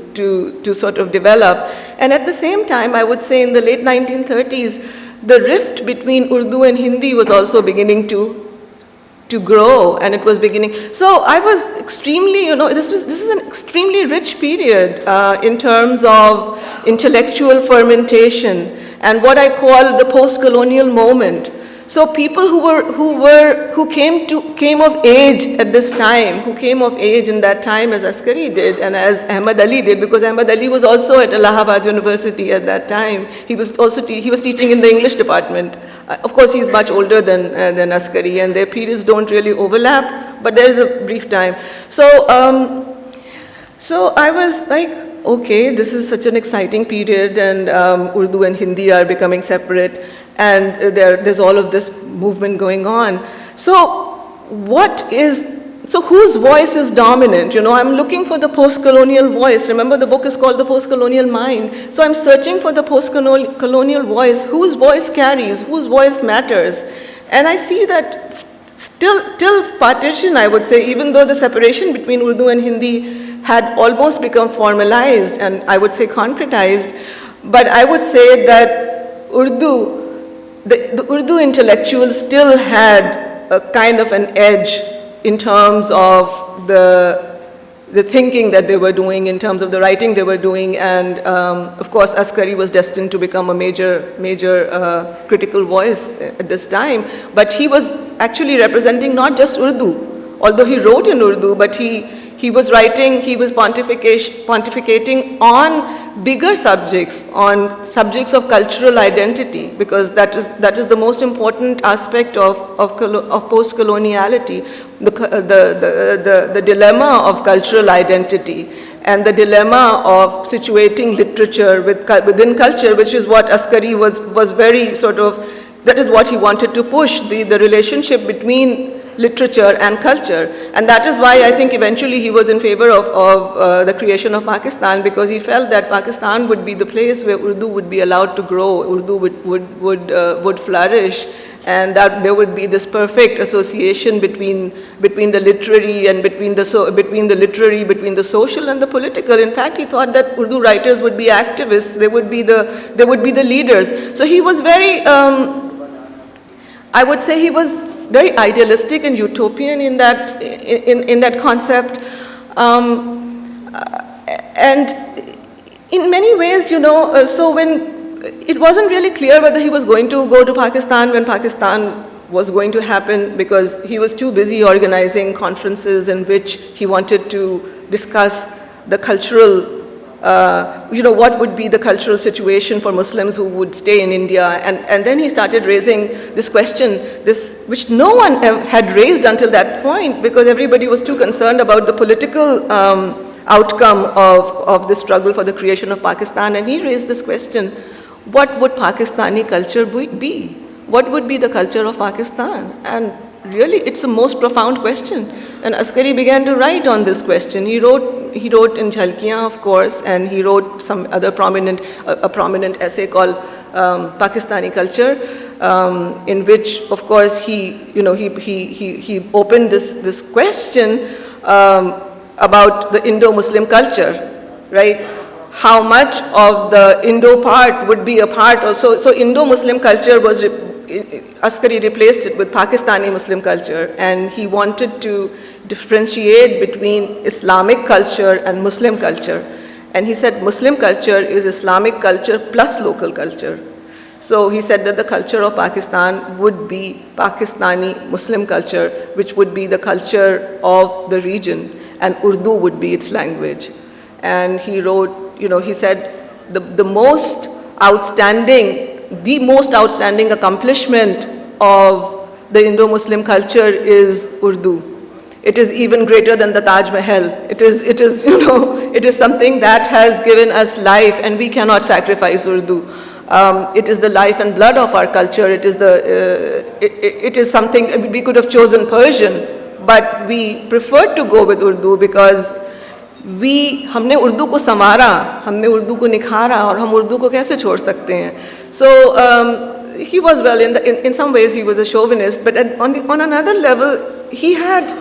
sort of develop. And at the same time, I would say in the late 1930s, the rift between Urdu and Hindi was also beginning to to grow, and it was beginning. So I was extremely, this is an extremely rich period in terms of intellectual fermentation and what I call the post-colonial moment. So people who came of age at this time, who came of age in that time as Askari did and as Ahmad Ali did, because Ahmad Ali was also at Allahabad University at that time. He was teaching in the English department. Of course, he's much older than Askari, and their periods don't really overlap, but there is a brief time. So I was like, okay, this is such an exciting period, and Urdu and Hindi are becoming separate, and there's all of this movement going on. So whose voice is dominant? I'm looking for the post-colonial voice. Remember, the book is called The Postcolonial Mind. So I'm searching for the post-colonial voice. Whose voice carries? Whose voice matters? And I see that till partition, I would say, even though the separation between Urdu and Hindi had almost become formalized and I would say concretized, but I would say that the Urdu intellectuals still had a kind of an edge in terms of the thinking that they were doing, in terms of the writing they were doing, and of course Askari was destined to become a major critical voice at this time. But he was actually representing not just Urdu, although he wrote in Urdu, but he was pontificating on bigger subjects, on subjects of cultural identity, because that is the most important aspect of post-coloniality, the dilemma of cultural identity and the dilemma of situating literature within culture, which is what Askari was very sort of, that is what he wanted to push, the relationship between literature and culture. And that is why I think eventually he was in favor of the creation of Pakistan, because he felt that Pakistan would be the place where Urdu would be allowed to grow, Urdu would flourish, and that there would be this perfect association between the literary and between the social and the political. In fact, he thought that Urdu writers would be activists, they would be the leaders. So he was very I would say he was very idealistic and utopian in that concept, and in many ways, so when it wasn't really clear whether he was going to go to Pakistan when Pakistan was going to happen, because he was too busy organizing conferences in which he wanted to discuss the cultural what would be the cultural situation for Muslims who would stay in India. And then he started raising this question, which no one had raised until that point, because everybody was too concerned about the political outcome of the struggle for the creation of Pakistan. And he raised this question, what would Pakistani culture be? What would be the culture of Pakistan? And really, it's the most profound question. And Askari began to write on this question. He wrote in Jhalkiyan, of course, and he wrote some other prominent essay called Pakistani Culture, in which, of course, he opened this question about the Indo-Muslim culture, right? How much of the Indo part would be a part of, so Indo-Muslim culture was, Askari replaced it with Pakistani Muslim culture, and he wanted to differentiate between Islamic culture and Muslim culture. And he said Muslim culture is Islamic culture plus local culture. So he said that the culture of Pakistan would be Pakistani Muslim culture, which would be the culture of the region, and Urdu would be its language. And he wrote, he said the most outstanding accomplishment of the Indo-Muslim culture is Urdu. It is even greater than the Taj Mahal. It is something that has given us life, and we cannot sacrifice Urdu. It is the life and blood of our culture. It is something, we could have chosen Persian, but we preferred to go with Urdu because हमने उर्दू को संवारा, हमने उर्दू को निखारा, और हम उर्दू को कैसे छोड़ सकते हैं? So he was, well, in some ways he was a chauvinist, but on another level he had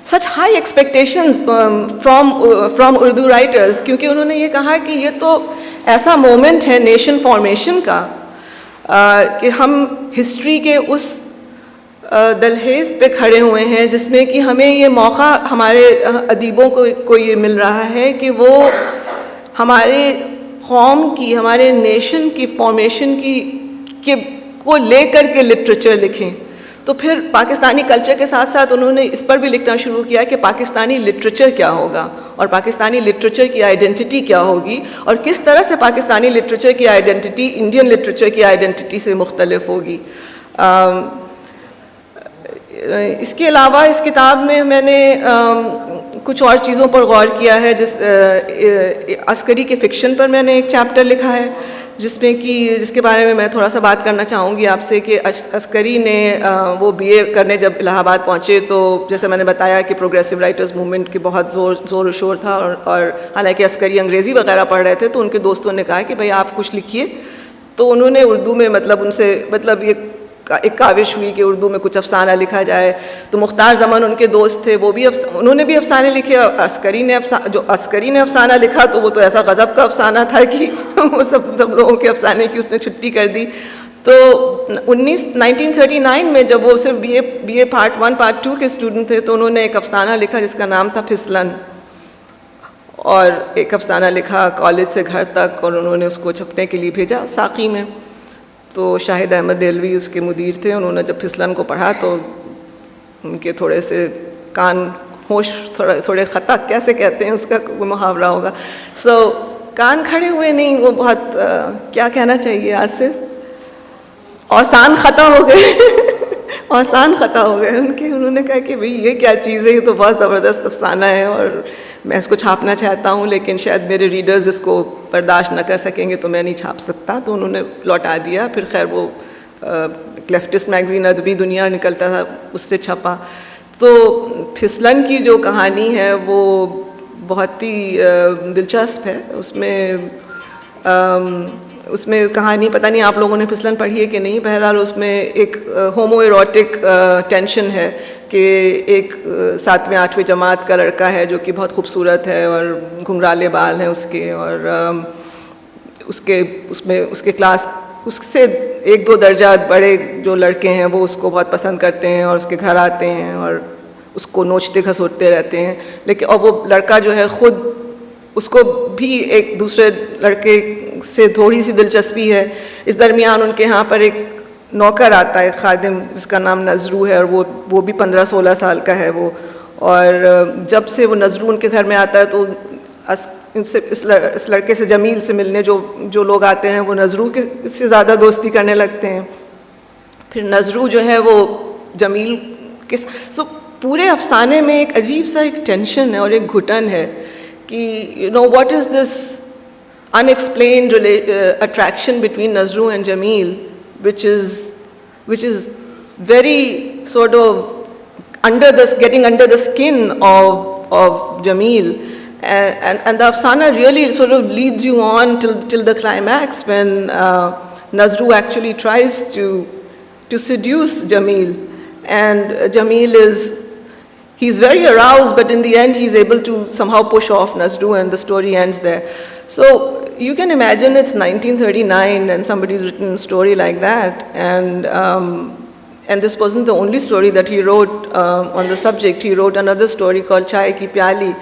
such high expectations from Urdu writers, क्योंकि उन्होंने ये कहा कि ये तो ऐसा moment है nation formation का कि हम history के دلہیز پہ کھڑے ہوئے ہیں جس میں کہ ہمیں یہ موقع ہمارے ادیبوں کو یہ مل رہا ہے کہ وہ ہمارے قوم کی, ہمارے نیشن کی فارمیشن کی کو لے کر کے لٹریچر لکھیں. تو پھر پاکستانی کلچر کے ساتھ ساتھ انہوں نے اس پر بھی لکھنا شروع کیا کہ پاکستانی لٹریچر کیا ہوگا اور پاکستانی لٹریچر کی آئیڈینٹی کیا ہوگی اور کس طرح سے پاکستانی لٹریچر کی آئیڈینٹی انڈین لٹریچر کی آئیڈینٹی سے مختلف ہوگی. اس کے علاوہ اس کتاب میں نے کچھ اور چیزوں پر غور کیا ہے. عسکری کے فکشن پر میں نے ایک چیپٹر لکھا ہے جس کے بارے میں تھوڑا سا بات کرنا چاہوں گی آپ سے کہ عسکری نے وہ BA کرنے جب الہ آباد پہنچے تو جیسے میں نے بتایا کہ پروگریسو رائٹرز موومنٹ کی بہت زور و شور تھا اور حالانکہ عسکری انگریزی وغیرہ پڑھ رہے تھے تو ان کے دوستوں نے کہا کہ بھائی آپ کچھ لکھیے. تو انہوں نے اردو میں ان سے یہ ایک کاوش ہوئی کہ اردو میں کچھ افسانہ لکھا جائے. تو مختار زمان ان کے دوست تھے, وہ بھی انہوں نے بھی افسانے لکھے اور عسکری نے افسانہ لکھا تو وہ تو ایسا غضب کا افسانہ تھا کہ وہ سب لوگوں کے افسانے کی اس نے چھٹی کر دی. تو 1939 میں جب وہ صرف BA پارٹ 1 پارٹ 2 کے اسٹوڈنٹ تھے تو انہوں نے ایک افسانہ لکھا جس کا نام تھا پھسلن, اور ایک افسانہ لکھا کالج سے گھر تک اور انہوں نے اس کو چھپنے کے لیے بھیجا ساقی میں. تو شاہد احمد دہلوی اس کے مدیر تھے, انہوں نے جب پھسلن کو پڑھا تو ان کے تھوڑے سے کان ہوش تھوڑے خطا کیسے کہتے ہیں اس کا کوئی محاورہ ہوگا, کان کھڑے ہوئے نہیں, وہ بہت کیا کہنا چاہیے آج سے آسان خطا ہو گئے آسان خطا ہو گئے ان کے. انہوں نے کہا کہ بھئی یہ کیا چیز ہے, یہ تو بہت زبردست افسانہ ہے اور میں اس کو چھاپنا چاہتا ہوں لیکن شاید میرے ریڈرز اس کو برداشت نہ کر سکیں گے تو میں نہیں چھاپ سکتا. تو انہوں نے لوٹا دیا. پھر خیر وہ لیفٹسٹ میگزین ادبی دنیا نکلتا تھا اس سے چھپا. تو پھسلن کی جو کہانی ہے وہ بہت ہی دلچسپ ہے. اس میں کہانی پتہ نہیں آپ لوگوں نے پھسلن پڑھی ہے کہ نہیں, بہرحال اس میں ایک ہومو ایروٹک ٹینشن ہے کہ ایک 7ویں 8ویں جماعت کا لڑکا ہے جو کہ بہت خوبصورت ہے اور گھنگرالے بال ہیں اس کے, اور اس کے کلاس اس سے 1-2 درجہ بڑے جو لڑکے ہیں وہ اس کو بہت پسند کرتے ہیں اور اس کے گھر آتے ہیں اور اس کو نوچتے گھسوٹتے رہتے ہیں. لیکن اور وہ لڑکا جو ہے خود اس کو بھی ایک دوسرے لڑکے سے تھوڑی سی دلچسپی ہے. اس درمیان ان کے ہاں پر ایک نوکر آتا ہے, خادم, جس کا نام نذرو ہے, اور وہ بھی 15-16 سال کا ہے وہ. اور جب سے وہ نذرو ان کے گھر میں آتا ہے تو اس لڑکے سے جمیل سے ملنے جو لوگ آتے ہیں وہ نذرو سے زیادہ دوستی کرنے لگتے ہیں. پھر نذرو جو ہے وہ جمیل کے پورے افسانے میں ایک عجیب سا ایک ٹینشن ہے اور ایک گھٹن ہے کہ what is this unexplained attraction between Nazru and Jamil, which is very sort of getting under the skin of Jamil, and the afsana really sort of leads you on till the climax when Nazru actually tries to seduce Jamil, and Jamil he's very aroused, but in the end he's able to somehow push off Nazru and the story ends there. So you can imagine it's 1939 and somebody's written a story like that, and this wasn't the only story that he wrote on the subject. He wrote another story called Chai Ki Pyali,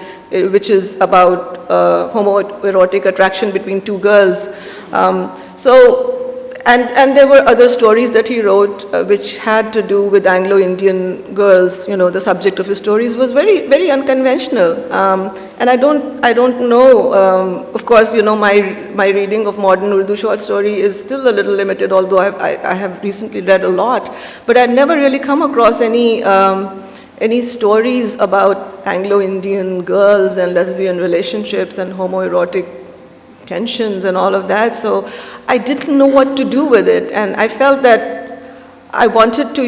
which is about homoerotic attraction between two girls. And there were other stories that he wrote which had to do with Anglo-Indian girls. The subject of his stories was very, very unconventional. And I don't know, of course, my reading of modern Urdu short story is still a little limited, although I have recently read a lot. But I'd never really come across any stories about Anglo-Indian girls and lesbian relationships and homoerotic tensions and all of that, so I didn't know what to do with it, and I felt that I wanted to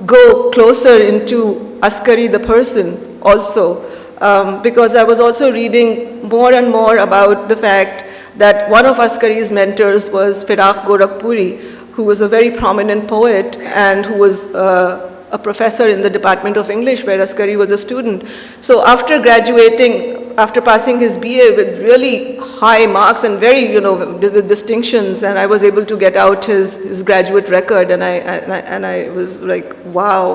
go closer into Askari the person also, because I was also reading more and more about the fact that one of Askari's mentors was Firaq Gorakhpuri, who was a very prominent poet and who was a a professor in the Department of English where Askari was a student. So after graduating, after passing his BA with really high marks and very, with distinctions, and I was able to get out his graduate record, and I was like, wow.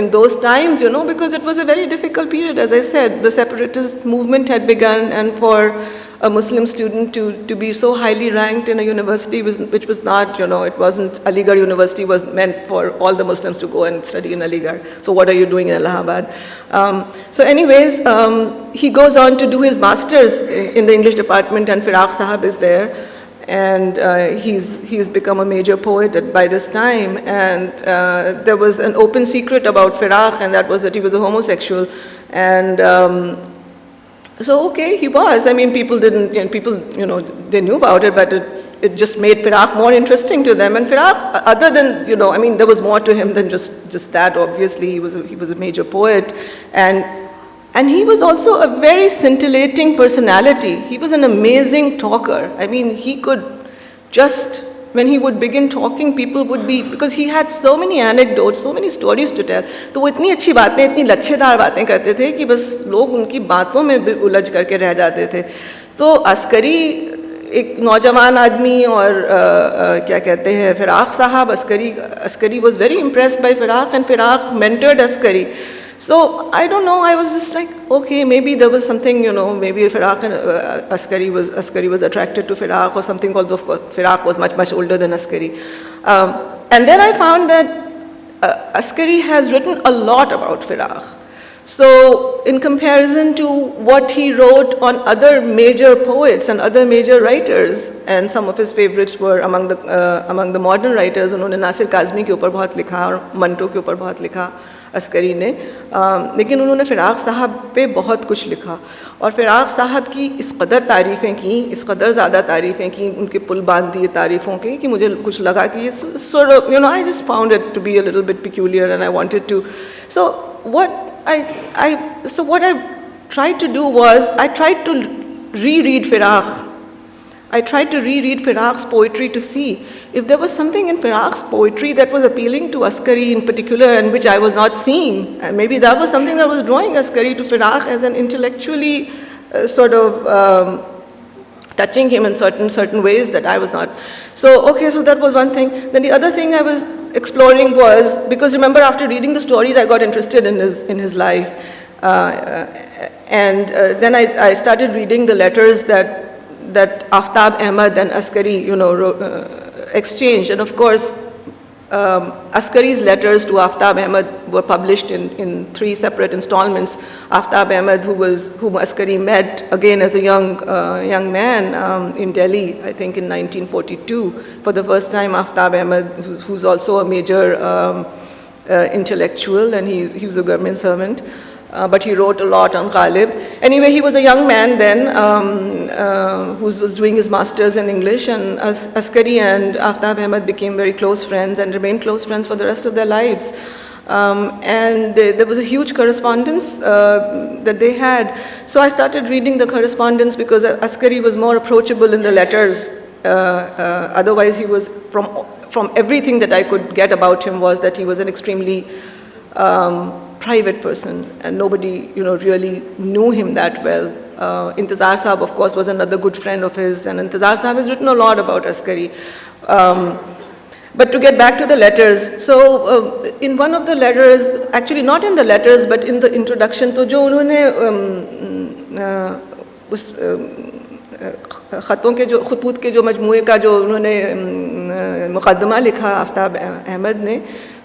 In those times, because it was a very difficult period, as I said, the separatist movement had begun, and for a Muslim student to be so highly ranked in a university which was not, it wasn't, Aligarh University was meant for all the Muslims to go and study in Aligarh. So what are you doing in Allahabad? So anyways, he goes on to do his master's in the English department, and Firaq Sahab is there. And he's become a major poet by this time. And there was an open secret about Firaq, and that was that he was a homosexual. And so, okay, he was. I mean, people didn't, they knew about it, but it just made Firaq more interesting to them. And Firaq, other than, I mean, there was more to him than just that, obviously. He was a major poet. And he was also a very scintillating personality. He was an amazing talker. I mean, he could just, when he would begin talking, people would be, because he had so many anecdotes, so many stories to tell. तो वो इतनी अच्छी बातें, इतनी लच्छेदार बातें करते थे कि बस लोग उनकी बातों में उलझ करके रह जाते थे. तो अस्करी एक नौजवान आदमी और क्या कहते हैं, Firaq साहब, Askari was very impressed by Firaq, and Firaq mentored Askari. So I don't know, I was just like, okay, maybe there was something, maybe Firaq and Askari was attracted to Firaq or something, although Firaq was much older than Askari. And then I found that Askari has written a lot about Firaq. So in comparison to what he wrote on other major poets and other major writers, and some of his favorites were among the modern writers, उन्होंने नासिर काज़मी के ऊपर बहुत लिखा और मंटो के ऊपर बहुत लिखा अस्करी ने, लेकिन उन्होंने फ़िराक़ साहब पे बहुत कुछ लिखा, और फ़िराक़ साहब की इस कदर तारीफ़ें की, इस कदर ज़्यादा तारीफ़ें की, उनके पुल बांध दिए तारीफ़ों के, कि मुझे कुछ लगा कि ये sort of, I just found it to be a little bit peculiar, and I wanted to. So what I tried to do was, I tried to reread Firaq. I tried to reread Firaq's poetry to see if there was something in Firaq's poetry that was appealing to Askari in particular, and which I was not seeing. And maybe that was something that was drawing Askari to Firaq as an intellectually sort of touching him in certain ways that I was not. So, okay, so that was one thing. Then the other thing I was exploring was, because remember, after reading the stories, I got interested in his life. And then I started reading the letters that Aftab Ahmad and Askari, exchanged. And of course, Askari's letters to Aftab Ahmad were published in 3 separate installments. Aftab Ahmad, whom Askari met again as a young man in Delhi, I think in 1942, for the first time. Aftab Ahmad, who's also a major intellectual, and he was a government servant. But he wrote a lot on Ghalib. Anyway, he was a young man then who was doing his master's in English, and Askari and Aftab Ahmad became very close friends and remained close friends for the rest of their lives. And there was a huge correspondence that they had. So I started reading the correspondence because Askari was more approachable in the letters. Otherwise, he was, from everything that I could get about him, was that he was an extremely private person, and nobody, really knew him that well. Intizar Sahab, of course, was another good friend of his, and Intizar Sahab has written a lot about Askari. But to get back to the letters, so in one of the letters, actually not in the letters, but in the introduction, तो जो उन्होंने उस ख़तों के जो ख़ुतूत के जो मजमूए का जो उन्होंने मुक़दमा लिखा आफ्ताब अहमद ने,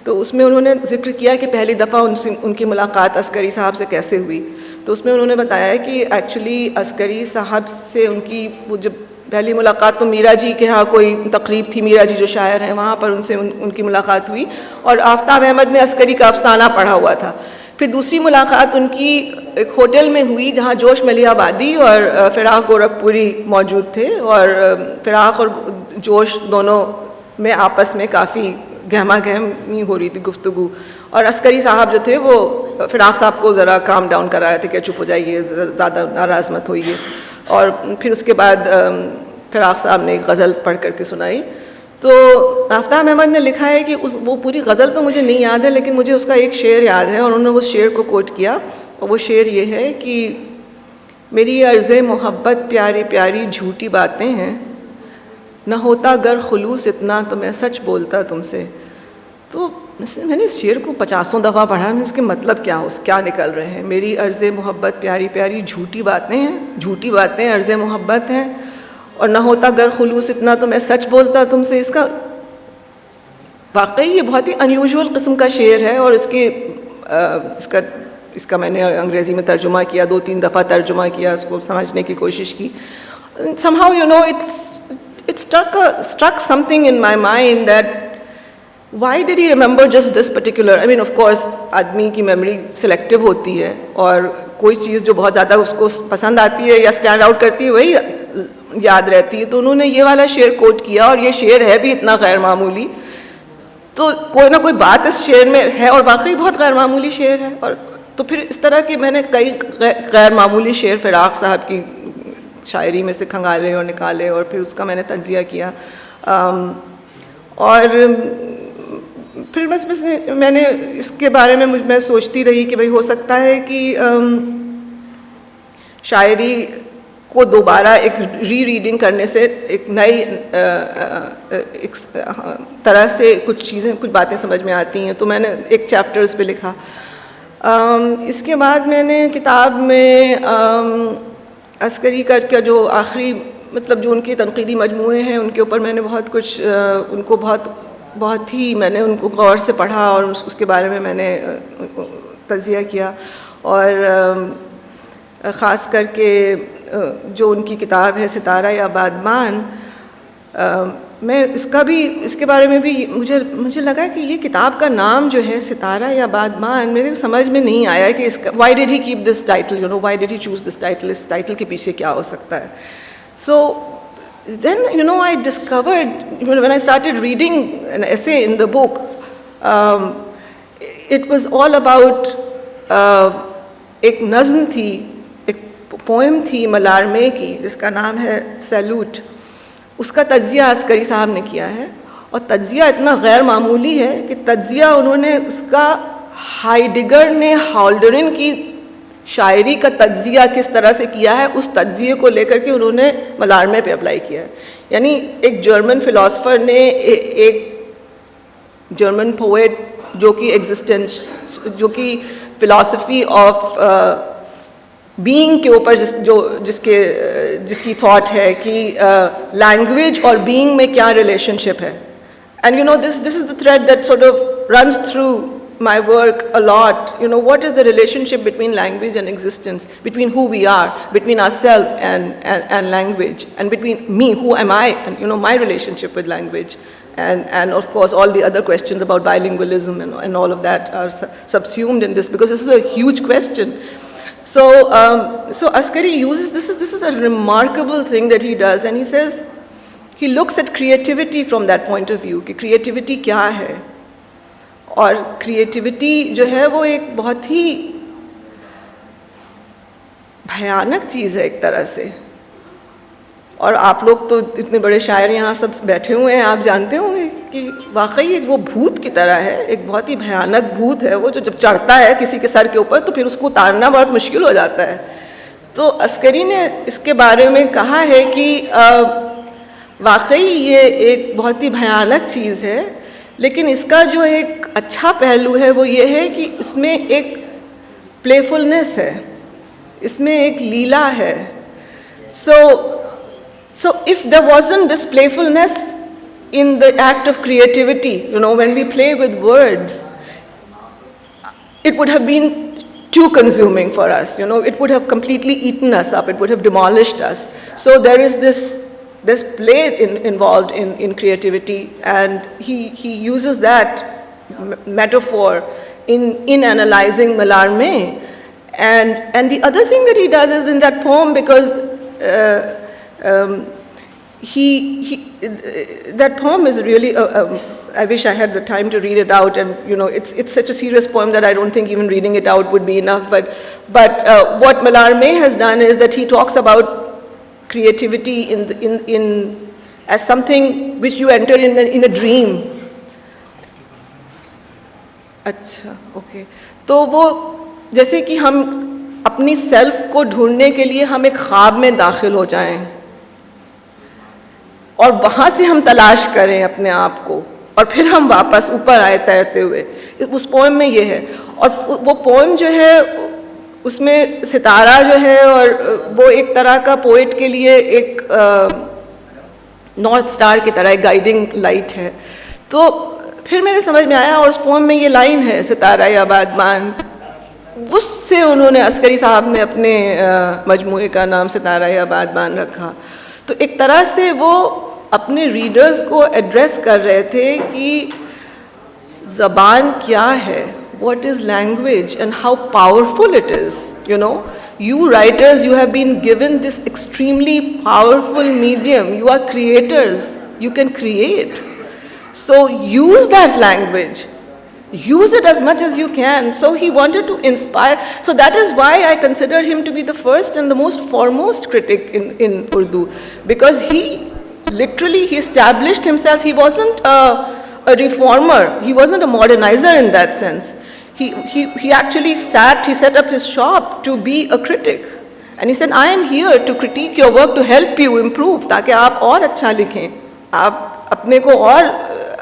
तो उसमें उन्होंने जिक्र किया कि पहली दफ़ा उनकी मुलाकात अस्करी साहब से कैसे हुई. तो उसमें उन्होंने बताया कि एक्चुअली अस्करी साहब से उनकी वो जब पहली मुलाकात तो मीरा जी के यहाँ कोई तकरीब थी, मीरा जी जो शायर हैं वहाँ पर उनसे उनकी मुलाकात हुई, और आफ्ताब अहमद ने अस्करी का अफसाना पढ़ा हुआ था. फिर दूसरी मुलाकात उनकी एक होटल में हुई जहाँ जोश मलियाबादी और फ़िराक़ गोरखपुरी मौजूद थे, और फ़िराक़ और जोश दोनों में आपस में काफ़ी गहमा गहमी हो रही थी गुफ्तगू, और अस्करी साहब जो थे वो फ़िराक़ साहब को ज़रा काम डाउन करा रहे थे कि चुप हो जाइए, ज़्यादा नाराज़ मत होइए. और फिर उसके बाद फ़िराक़ साहब ने एक गज़ल पढ़ करके सुनाई. تو آفتاب احمد نے لکھا ہے کہ وہ پوری غزل تو مجھے نہیں یاد ہے لیکن مجھے اس کا ایک شعر یاد ہے اور انہوں نے اس شعر کو کوٹ کیا, اور وہ شعر یہ ہے کہ میری عرض محبت پیاری پیاری جھوٹی باتیں ہیں, نہ ہوتا گر خلوص اتنا تو میں سچ بولتا تم سے. تو میں نے اس شعر کو 50 دفعہ پڑھا, میں اس کے مطلب کیا نکل رہے ہیں. میری عرض محبت پیاری پیاری جھوٹی باتیں ہیں, جھوٹی باتیں عرض محبت ہیں, اور نہ ہوتا گر خلوص اتنا تو میں سچ بولتا تم سے. اس کا واقعی یہ بہت ہی انیوژول قسم کا شعر ہے, اور اس کا میں نے انگریزی میں ترجمہ کیا, 2-3 دفعہ ترجمہ کیا, اس کو سمجھنے کی کوشش کی. somehow it struck something in my mind that why did he remember just this particular, I mean of course آدمی کی میموری سلیکٹیو ہوتی ہے, اور کوئی چیز جو بہت زیادہ اس کو پسند آتی ہے یا اسٹینڈ آؤٹ کرتی ہے وہی یاد رہتی ہے. تو انہوں نے یہ والا شعر کوٹ کیا, اور یہ شعر ہے بھی اتنا غیر معمولی, تو کوئی نہ کوئی بات اس شعر میں ہے, اور واقعی بہت غیر معمولی شعر ہے. اور تو پھر اس طرح کے میں نے کئی غیر معمولی شعر فراق صاحب کی شاعری میں سے کھنگالے اور نکالے, اور پھر اس کا میں نے تجزیہ کیا. اور پھر بس میں نے اس کے بارے میں سوچتی رہی کہ بھئی ہو سکتا ہے کہ شاعری کو دوبارہ ایک ری ریڈنگ کرنے سے ایک نئی ایک طرح سے کچھ باتیں سمجھ میں آتی ہیں. تو میں نے ایک چیپٹر اس پہ لکھا. اس کے بعد میں نے کتاب میں عسکری کا جو آخری مطلب جو ان کے تنقیدی مجموعے ہیں ان کے اوپر میں نے بہت کچھ ان کو بہت ہی میں نے ان کو غور سے پڑھا, اور اس کے بارے میں نے تجزیہ کیا. اور خاص کر کے جو ان کی کتاب ہے ستارہ یا بادمان, میں اس کے بارے میں بھی مجھے لگا کہ یہ کتاب کا نام جو ہے ستارہ یا بادمان میرے سمجھ میں نہیں آیا کہ اس کا why did he keep this title, why did he choose this title, اس ٹائٹل کے پیچھے کیا ہو سکتا ہے. سو then I discovered when I started reading an essay in the book, it was all about ایک نظم تھی, ایک پوئم تھی ملارمے کی جس کا نام ہے سیلوٹ. اس کا تجزیہ عسکری صاحب نے کیا ہے, اور تجزیہ اتنا غیر معمولی ہے کہ تجزیہ انہوں نے اس کا ہائیڈگر نے ہالڈرن کی شاعری کا تجزیہ کس طرح سے کیا ہے اس تجزیے کو لے کر کے انہوں نے ملارمے پہ اپلائی کیا ہے. یعنی ایک جرمن فلاسفر نے ایک جرمن پوئٹ جو کہ فلاسفی آف بینگ کے اوپر جس کی تھاٹ ہے کہ لینگویج اور بینگ میں کیا ریلیشن شپ ہے. And this is the thread that sort of runs through my work a lot. What is the relationship between language and existence, between who we are, between ourselves and language, and between me, who am I, and my relationship with language, and of course all the other questions about bilingualism and all of that are subsumed in this, because this is a huge question. So Askari uses this is a remarkable thing that he does, and he says he looks at creativity from that point of view, کہ creativity کیا ہے. اور creativity جو ہے وہ ایک بہت ہی بھیانک چیز ہے ایک طرح سے. اور آپ لوگ تو اتنے بڑے شاعر یہاں سب بیٹھے ہوئے ہیں, آپ جانتے ہوں گے کہ واقعی ایک وہ بھوت کی طرح ہے, ایک بہت ہی بھیانک بھوت ہے وہ, جو جب چڑھتا ہے کسی کے سر کے اوپر تو پھر اس کو اتارنا بہت مشکل ہو جاتا ہے. تو عسکری نے اس کے بارے میں کہا ہے کہ واقعی یہ ایک بہت ہی بھیانک چیز ہے, لیکن اس کا جو ایک اچھا پہلو ہے وہ یہ ہے کہ اس میں ایک پلے فلنس ہے, اس میں ایک لیلا ہے. So if there wasn't this playfulness in the act of creativity, when we play with words, it would have been too consuming for us. It would have completely eaten us up, it would have demolished us. So there is this play involved in creativity, and he uses that metaphor in analyzing Mallarmé. And the other thing that he does is in that poem, because that poem is really I wish I had the time to read it out, and it's such a serious poem that I don't think even reading it out would be enough. But what Mallarmé has done is that he talks about creativity in as something which you enter in a dream. اچھا okay. تو وہ جیسے کہ ہم اپنی self کو ڈھونڈنے کے لیے ہم ایک خواب میں داخل ہو جائیں اور وہاں سے ہم تلاش کریں اپنے آپ کو, اور پھر ہم واپس اوپر آئے تیرتے ہوئے. اس پوئم میں یہ ہے. اور وہ پوئم جو ہے اس میں ستارہ جو ہے, اور وہ ایک طرح کا پوئٹ کے لیے ایک نارتھ اسٹار کی طرح ایک گائیڈنگ لائٹ ہے. تو پھر میرے سمجھ میں آیا, اور اس پوئم میں یہ لائن ہے ستارہ آبادمان, اس سے انہوں نے عسکری صاحب نے اپنے مجموعے کا نام ستارہ آبادمان رکھا. تو ایک طرح سے وہ اپنے ریڈرز کو ایڈریس کر رہے تھے کہ زبان کیا ہے, what is language and how powerful it is. You know, you writers, you have been given this extremely powerful medium. You are creators, you can create. So use that language, use it as much as you can. So he wanted to inspire. So that is why I consider him to be the first and the most foremost critic in Urdu, because he literally, he established himself. He wasn't a reformer, he wasn't a modernizer in that sense. He actually set up his shop to be a critic, and he said, I am here to critique your work, to help you improve, تاکہ آپ اور اچھا لکھیں, آپ اپنے کو اور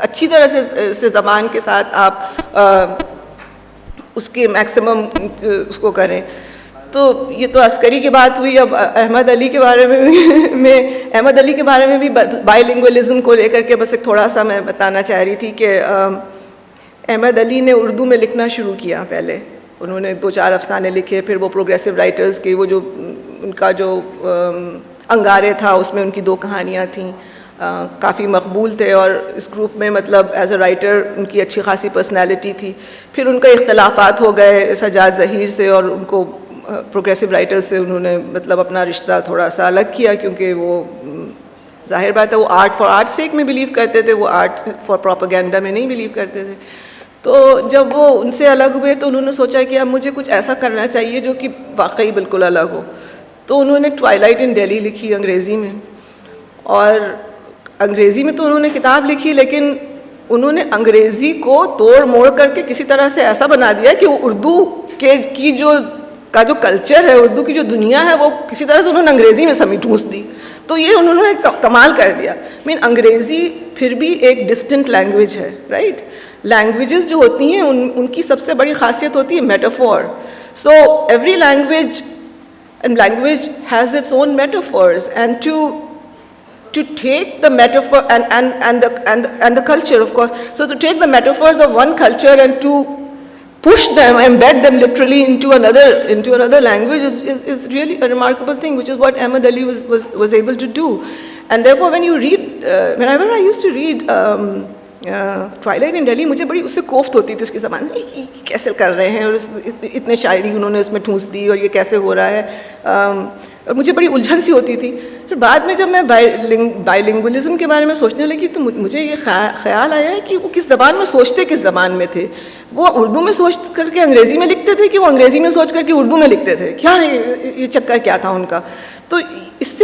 اچھی طرح سے زبان کے ساتھ آپ اس کے میکسیمم اس کو کریں. تو یہ تو عسکری کی بات ہوئی. اب احمد علی کے بارے میں بھی بائی لنگوالزم کو لے کر کے بس ایک تھوڑا سا میں بتانا چاہ رہی تھی کہ احمد علی نے اردو میں لکھنا شروع کیا. پہلے انہوں نے 2-4 افسانے لکھے, پھر وہ پروگریسو رائٹرز کے وہ جو ان کا جو انگارے تھا اس میں ان کی 2 کہانیاں تھیں, کافی مقبول تھے, اور اس گروپ میں مطلب ایز اے رائٹر ان کی اچھی خاصی پرسنالٹی تھی. پھر ان کا اختلافات ہو گئے سجاد ظہیر سے, اور ان کو پروگریسو رائٹر سے انہوں نے مطلب اپنا رشتہ تھوڑا سا الگ کیا, کیونکہ وہ ظاہر بات ہے وہ آرٹ فار آرٹ سیک میں بلیو کرتے تھے, وہ آرٹ فار پروپیگنڈا میں نہیں بلیو کرتے تھے. تو جب وہ ان سے الگ ہوئے تو انہوں نے سوچا کہ اب مجھے کچھ ایسا کرنا چاہیے جو کہ واقعی بالکل الگ ہو. تو انہوں نے ٹوائلائٹ ان ڈیلی لکھی انگریزی میں, اور انگریزی میں تو انہوں نے کتاب لکھی, لیکن انہوں نے انگریزی کو توڑ موڑ کر کے کسی طرح سے ایسا بنا دیا کہ وہ اردو کی جو کلچر ہے, اردو کی جو دنیا ہے, وہ کسی طرح سے انہوں نے انگریزی میں ٹھونس دی. تو یہ انہوں نے کمال کر دیا. انگریزی پھر بھی ایک ڈسٹنٹ لینگویج ہے, رائٹ. لینگویجز جو ہوتی ہیں ان کی سب سے بڑی خاصیت ہوتی ہے metaphor. So every language has its own metaphors, and to take the metaphor and the culture, of course. So to take the metaphors of one culture and to push them, embed them literally into another language is really a remarkable thing, which is what Ahmad Ali was able to do. And therefore when you read, whenever I used to read twilight in daily, مجھے بڑی اس سے کوفت ہوتی تھی اس کی زبان سے, کیسے کر رہے ہیں, اور اتنے شاعری انہوں نے اس میں ٹھونس دی, اور یہ کیسے ہو رہا ہے, اور مجھے بڑی الجھن سی ہوتی تھی. پھر بعد میں جب میں بائی لنگوالزم کے بارے میں سوچنے لگی تو مجھے یہ خیال آیا ہے کہ وہ کس زبان میں سوچتے کس زبان میں تھے. وہ اردو میں سوچ کر کے انگریزی میں لکھتے تھے, کہ وہ انگریزی میں سوچ کر کے اردو میں لکھتے تھے, کیا یہ چکر کیا تھا ان کا. تو اس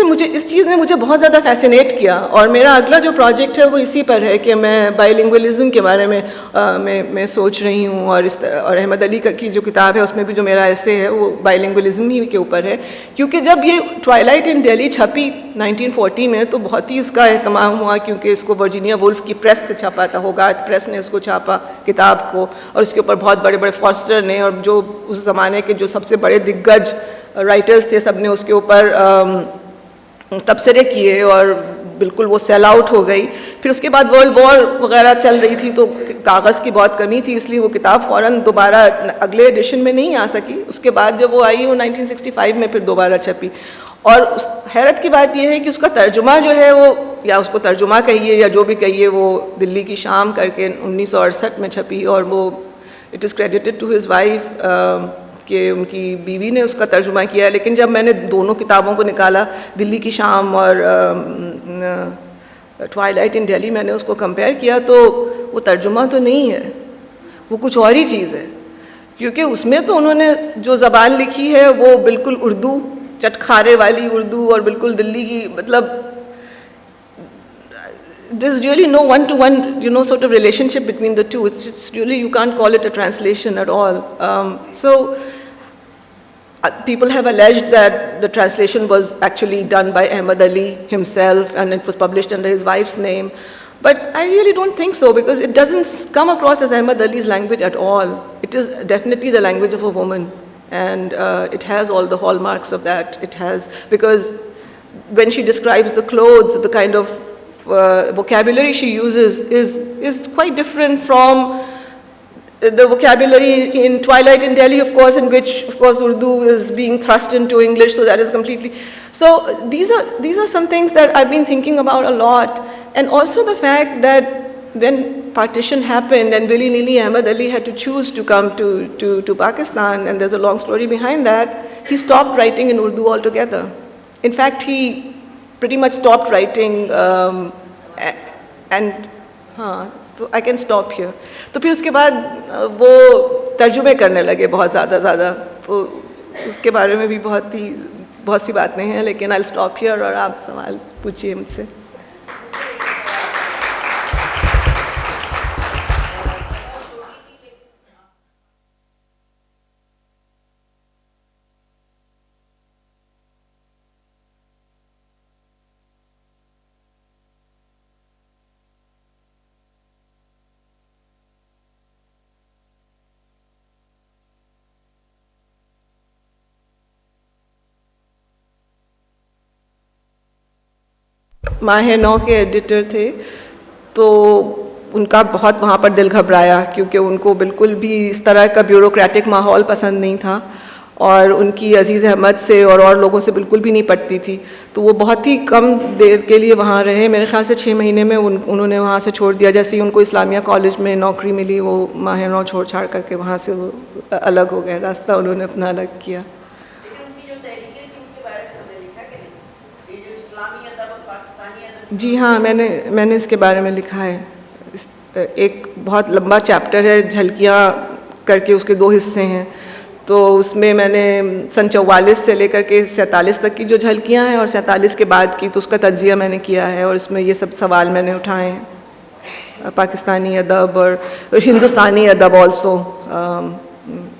چیز نے مجھے بہت زیادہ فیسینیٹ کیا, اور میرا اگلا جو پروجیکٹ ہے وہ اسی پر ہے کہ میں بائی لنگوالزم کے بارے میں سوچ رہی ہوں. اور احمد علی کی جو کتاب ہے اس میں بھی جو میرا ایسے ہے وہ بائی لنگوالزم ہی کے اوپر ہے, کیونکہ جب یہ ٹوائلائٹ ان ڈیلی چھپی 1940 میں تو بہت ہی اس کا اہتمام ہوا, کیونکہ اس کو ورجینیا وولف کی پریس سے چھپا تھا, ہوگارتھ پریس نے اس کو چھاپا کتاب کو, اور اس کے اوپر بہت بڑے بڑے فورسٹر نے, اور جو اس زمانے کے جو سب سے بڑے دگج رائٹرز تھے سب نے اس کے اوپر تبصرے کیے, اور بالکل وہ سیل آؤٹ ہو گئی. پھر اس کے بعد ورلڈ وار وغیرہ چل رہی تھی تو کاغذ کی بہت کمی تھی, اس لیے وہ کتاب فوراً دوبارہ اگلے ایڈیشن میں نہیں آ سکی. اس کے بعد جب وہ آئی وہ 1965 میں پھر دوبارہ چھپی. اور حیرت کی بات یہ ہے کہ اس کا ترجمہ جو ہے وہ, یا اس کو ترجمہ کہیے یا جو بھی کہیے, وہ دلی کی شام کر کے 1968 میں چھپی, اور وہ it is credited to his wife کہ ان کی بیوی نے اس کا ترجمہ کیا. لیکن جب میں نے دونوں کتابوں کو نکالا, دلی کی شام اور ٹوائلائٹ ان ڈیلی, میں نے اس کو کمپیئر کیا تو وہ ترجمہ تو نہیں ہے, وہ کچھ اور ہی چیز ہے. کیونکہ اس میں تو انہوں نے جو زبان لکھی ہے وہ بالکل اردو, چٹکھارے والی اردو, اور بالکل دلی کی, مطلب there's really no one-to-one, sort of relationship between the two. It's really, you can't call it a translation at all. People have alleged that the translation was actually done by Ahmad Ali himself and it was published under his wife's name. But I really don't think so, because it doesn't come across as Ahmad Ali's language at all. It is definitely the language of a woman, and it has all the hallmarks of that. It has, because when she describes the clothes, the kind of vocabulary she uses is quite different from the vocabulary in Twilight in Delhi, of course, in which, of course, Urdu is being thrust into English, so that is completely. So these are some things that I've been thinking about a lot. And also the fact that when partition happened and willy-nilly Ahmad Ali had to choose to come to Pakistan, and there's a long story behind that, he stopped writing in Urdu altogether. In fact, he pretty much stopped writing तो I can stop here. तो फिर उसके बाद वो तर्जुमे करने लगे बहुत ज़्यादा, तो उसके बारे में भी बहुत सी बातें हैं, लेकिन आई विल स्टॉप हियर और आप सवाल पूछिए मुझसे. माह-ए-नौ के एडिटर थे, तो उनका बहुत वहाँ पर दिल घबराया, क्योंकि उनको बिल्कुल भी इस तरह का ब्यूरोक्रेटिक माहौल पसंद नहीं था और उनकी अजीज़ अहमद से और लोगों से बिल्कुल भी नहीं पटती थी. तो वो बहुत ही कम देर के लिए वहाँ रहे, मेरे ख्याल से 6 महीने में उन्होंने वहाँ से छोड़ दिया. जैसे ही उनको इस्लामिया कॉलेज में नौकरी मिली, वो माह-ए-नौ छोड़ छाड़ करके वहाँ से वो अलग हो गए, रास्ता उन्होंने अपना अलग किया. जी हाँ, मैंने इसके बारे में लिखा है. एक बहुत लंबा चैप्टर है, झलकियाँ करके, उसके 2 हिस्से हैं. तो उसमें मैंने सन 44 से लेकर के 47 तक की जो झलकियाँ हैं और 47 के बाद की, तो उसका तज्जिया मैंने किया है और इसमें ये सब सवाल मैंने उठाए हैं, पाकिस्तानी अदब और हिंदुस्तानी अदब ऑल्सो.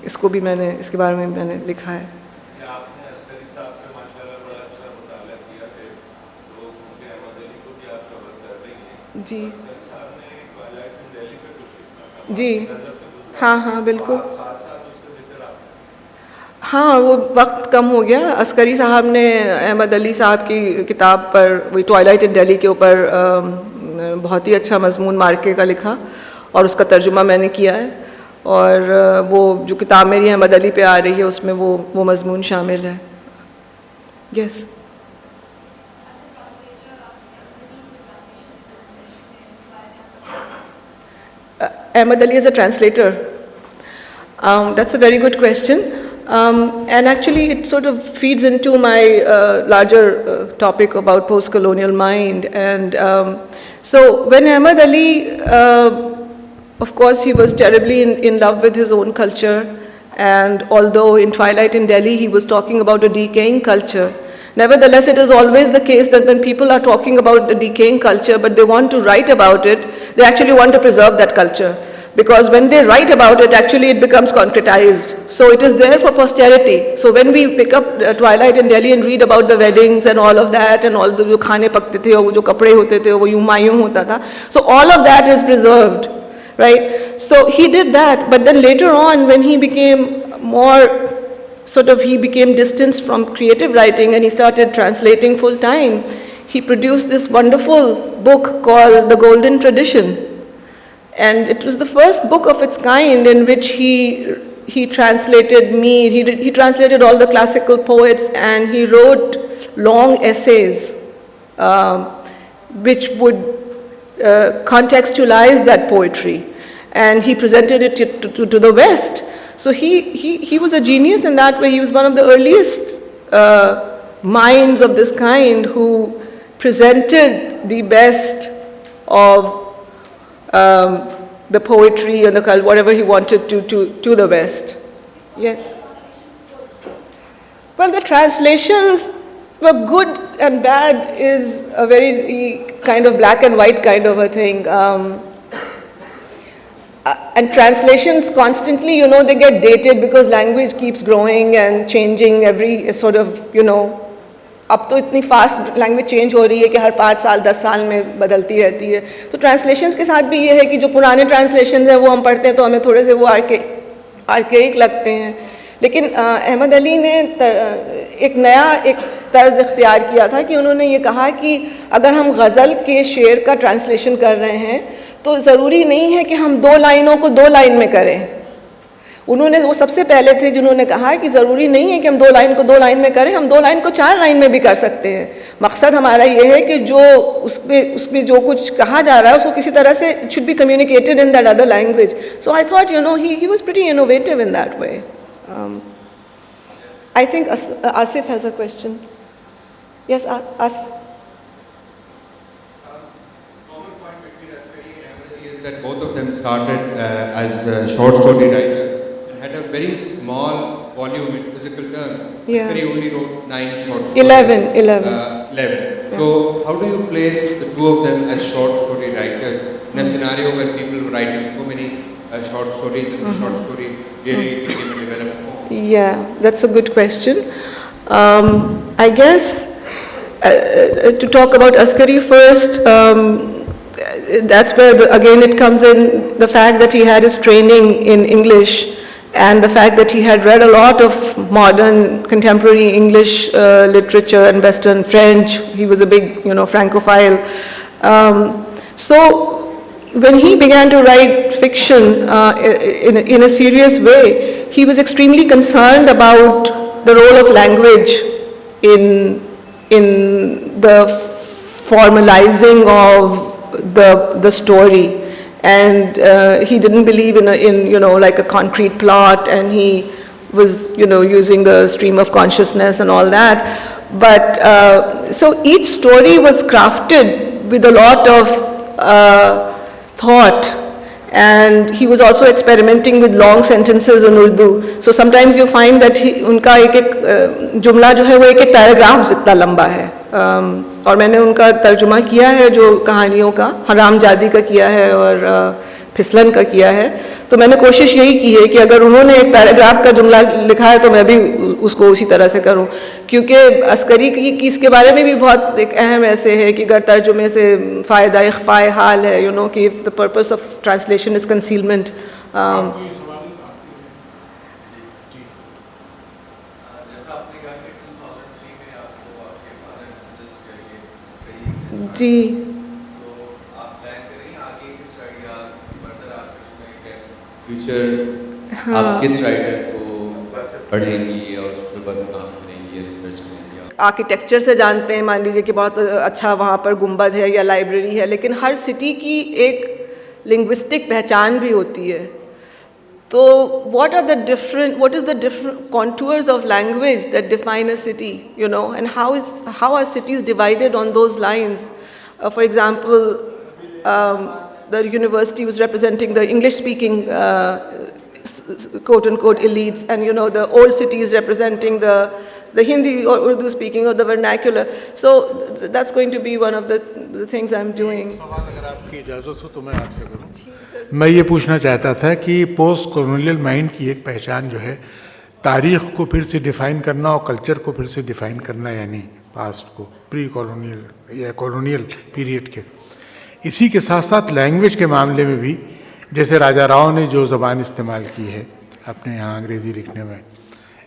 इसको भी मैंने, इसके बारे में मैंने लिखा है. जी जी, हाँ बिल्कुल. हाँ, वो वक्त कम हो गया. अस्करी साहब ने अहमद अली साहब की किताब पर, वही ट्वाइलाइट इन दिल्ली के ऊपर बहुत ही अच्छा मजमून मार्के का लिखा और उसका तर्जुमा मैंने किया है. और वो जो किताब मेरी अहमद अली पे आ रही है, उसमें वो मजमून शामिल है. Yes. Ahmad Ali as a translator? That's a very good question. And actually it sort of feeds into my larger topic about post-colonial mind. And so when Ahmad Ali, of course he was terribly in love with his own culture, and although in Twilight in Delhi he was talking about a decaying culture, nevertheless, it is always the case that when people are talking about the decaying culture, but they want to write about it, they actually want to preserve that culture. Because when they write about it, actually it becomes concretized. So it is there for posterity. So when we pick up Twilight in Delhi and read about the weddings and all of that, and all the जो खाने पकते थे और वो जो कपड़े होते थे वो यूं मायूं होता था, so all of that is preserved, right? So he did that, but then later on when he became more he became distanced from creative writing and he started translating full time, he produced this wonderful book called The Golden Tradition. And it was the first book of its kind in which he translated me, he translated all the classical poets, and he wrote long essays which would contextualize that poetry. And he presented it to the West. So he was a genius in that way. He was one of the earliest minds of this kind who presented the best of the poetry and the whatever he wanted to the West. Yes. Well, the translations Well, good and bad is a very kind of black and white kind of a thing. And translations constantly, they get dated because language keeps growing and changing every sort of, اب تو اتنی fast language change ہو رہی ہے کہ ہر 5 سال 10 سال میں بدلتی رہتی ہے. تو ٹرانسلیشنس کے ساتھ بھی یہ ہے کہ جو پرانے ٹرانسلیشنز ہیں وہ ہم پڑھتے ہیں تو ہمیں تھوڑے سے وہ آرکیک لگتے ہیں. لیکن احمد علی نے ایک نیا طرز اختیار کیا تھا کہ انہوں نے یہ کہا کہ اگر ہم غزل کے شعر کا ٹرانسلیشن کر رہے ہیں تو ضروری نہیں ہے کہ ہم 2 لائنوں کو 2 لائن میں کریں. انہوں نے وہ سب سے پہلے تھے جنہوں نے کہا کہ ضروری نہیں ہے کہ ہم 2 لائن کو 2 لائن میں کریں, ہم 2 لائن کو 4 لائن میں بھی کر سکتے ہیں. مقصد ہمارا یہ ہے کہ جو اس میں جو کچھ کہا جا رہا ہے اس کو کسی طرح سے it should be communicated in that other language. So I thought he was pretty innovative in that way. I think Asif has a question. Yes Asif. That both of them started as short story writers and had a very small volume in physical terms. Yeah. Askari only wrote 9 short stories. 11. 11. Yeah. So how do you place the two of them as short story writers in a scenario where people were writing so many short stories and the short story really became a developed form? Yeah, that's a good question. I guess to talk about Askari first, that's where again it comes in the fact that he had his training in English and the fact that he had read a lot of modern contemporary English literature and Western French. He was a big Francophile. So when he began to write fiction in a serious way, he was extremely concerned about the role of language in the formalizing of the story, and he didn't believe in like a concrete plot, and he was using the stream of consciousness and all that. But so each story was crafted with a lot of thought, and he was also experimenting with long sentences in Urdu. So sometimes you find that unka ek jumla jo hai wo ek paragraph jitna lamba hai. اور میں نے ان کا ترجمہ کیا ہے جو کہانیوں کا, حرام جادی کا کیا ہے اور پھسلن کا کیا ہے. تو میں نے کوشش یہی کی ہے کہ اگر انہوں نے ایک پیراگراف کا جملہ لکھا ہے تو میں بھی اس کو اسی طرح سے کروں, کیونکہ عسکری کی اس کے بارے میں بھی بہت ایک اہم ایسے ہے کہ اگر ترجمے سے فائدہ اخفاء حال ہے, کہ the purpose of translation is concealment. جی فیوچر آپ کس رائٹر کو پڑھیں گی اور اس پہ کام کریں گی, ریسرچ کریں گی؟ آرکیٹیکچر سے جانتے ہیں, مان لیجیے کہ بہت اچھا وہاں پر گنبد ہے یا لائبریری ہے, لیکن ہر سٹی کی ایک لنگوسٹک پہچان بھی ہوتی ہے. تو what is the different contours of language that define a city, and how are cities divided on those lines? For example, the university was representing the English-speaking quote-unquote elites, and the old cities representing the Hindi or Urdu-speaking or the vernacular. So that's going to be one of the things I'm doing. سوال اگر آپ کی اجازت ہو تو میں آپ سے کروں. میں یہ پوچھنا چاہتا تھا کہ پوسٹ کولونیل مائنڈ کی ایک پہچان جو ہے تاریخ کو پھر سے ڈیفائن کرنا اور کلچر کو پھر سے ڈیفائن کرنا, یعنی پاسٹ کو پری کولونیل یا کولونیل پیریڈ کے. اسی کے ساتھ ساتھ لینگویج کے معاملے میں بھی جیسے راجا راؤ نے جو زبان استعمال کی ہے اپنے یہاں انگریزی لکھنے میں,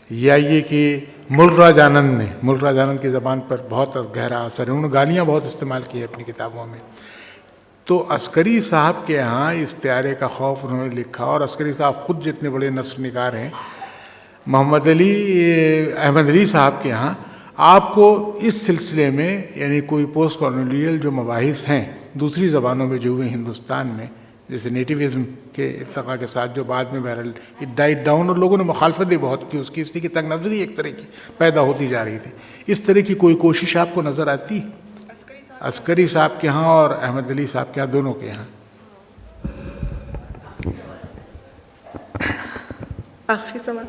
یا یہ کہ مل راج آنند کی زبان پر بہت گہرا اثر ہے, انہوں نے گالیاں بہت استعمال کی ہے اپنی کتابوں میں. تو عسکری صاحب کے یہاں استعارے کا خوف انہوں نے لکھا, اور عسکری صاحب خود جتنے بڑے نثر نگار ہیں, احمد علی صاحب کے یہاں آپ کو اس سلسلے میں یعنی کوئی پوسٹ کالونیل جو مباحث ہیں دوسری زبانوں میں جو ہوئے ہندوستان میں, جیسے نیٹیوزم کے ارتقاء کے ساتھ جو بعد میں بہرحال اٹ ڈائٹ ڈاؤن اور لوگوں نے مخالفت بھی بہت کی اس کی, اس لیے کہ تنگ نظری ایک طرح کی پیدا ہوتی جا رہی تھی, اس طرح کی کوئی کوشش آپ کو نظر آتی عسکری صاحب کے ہاں اور احمد علی صاحب کے ہاں, دونوں کے ہاں؟ آخری سوال.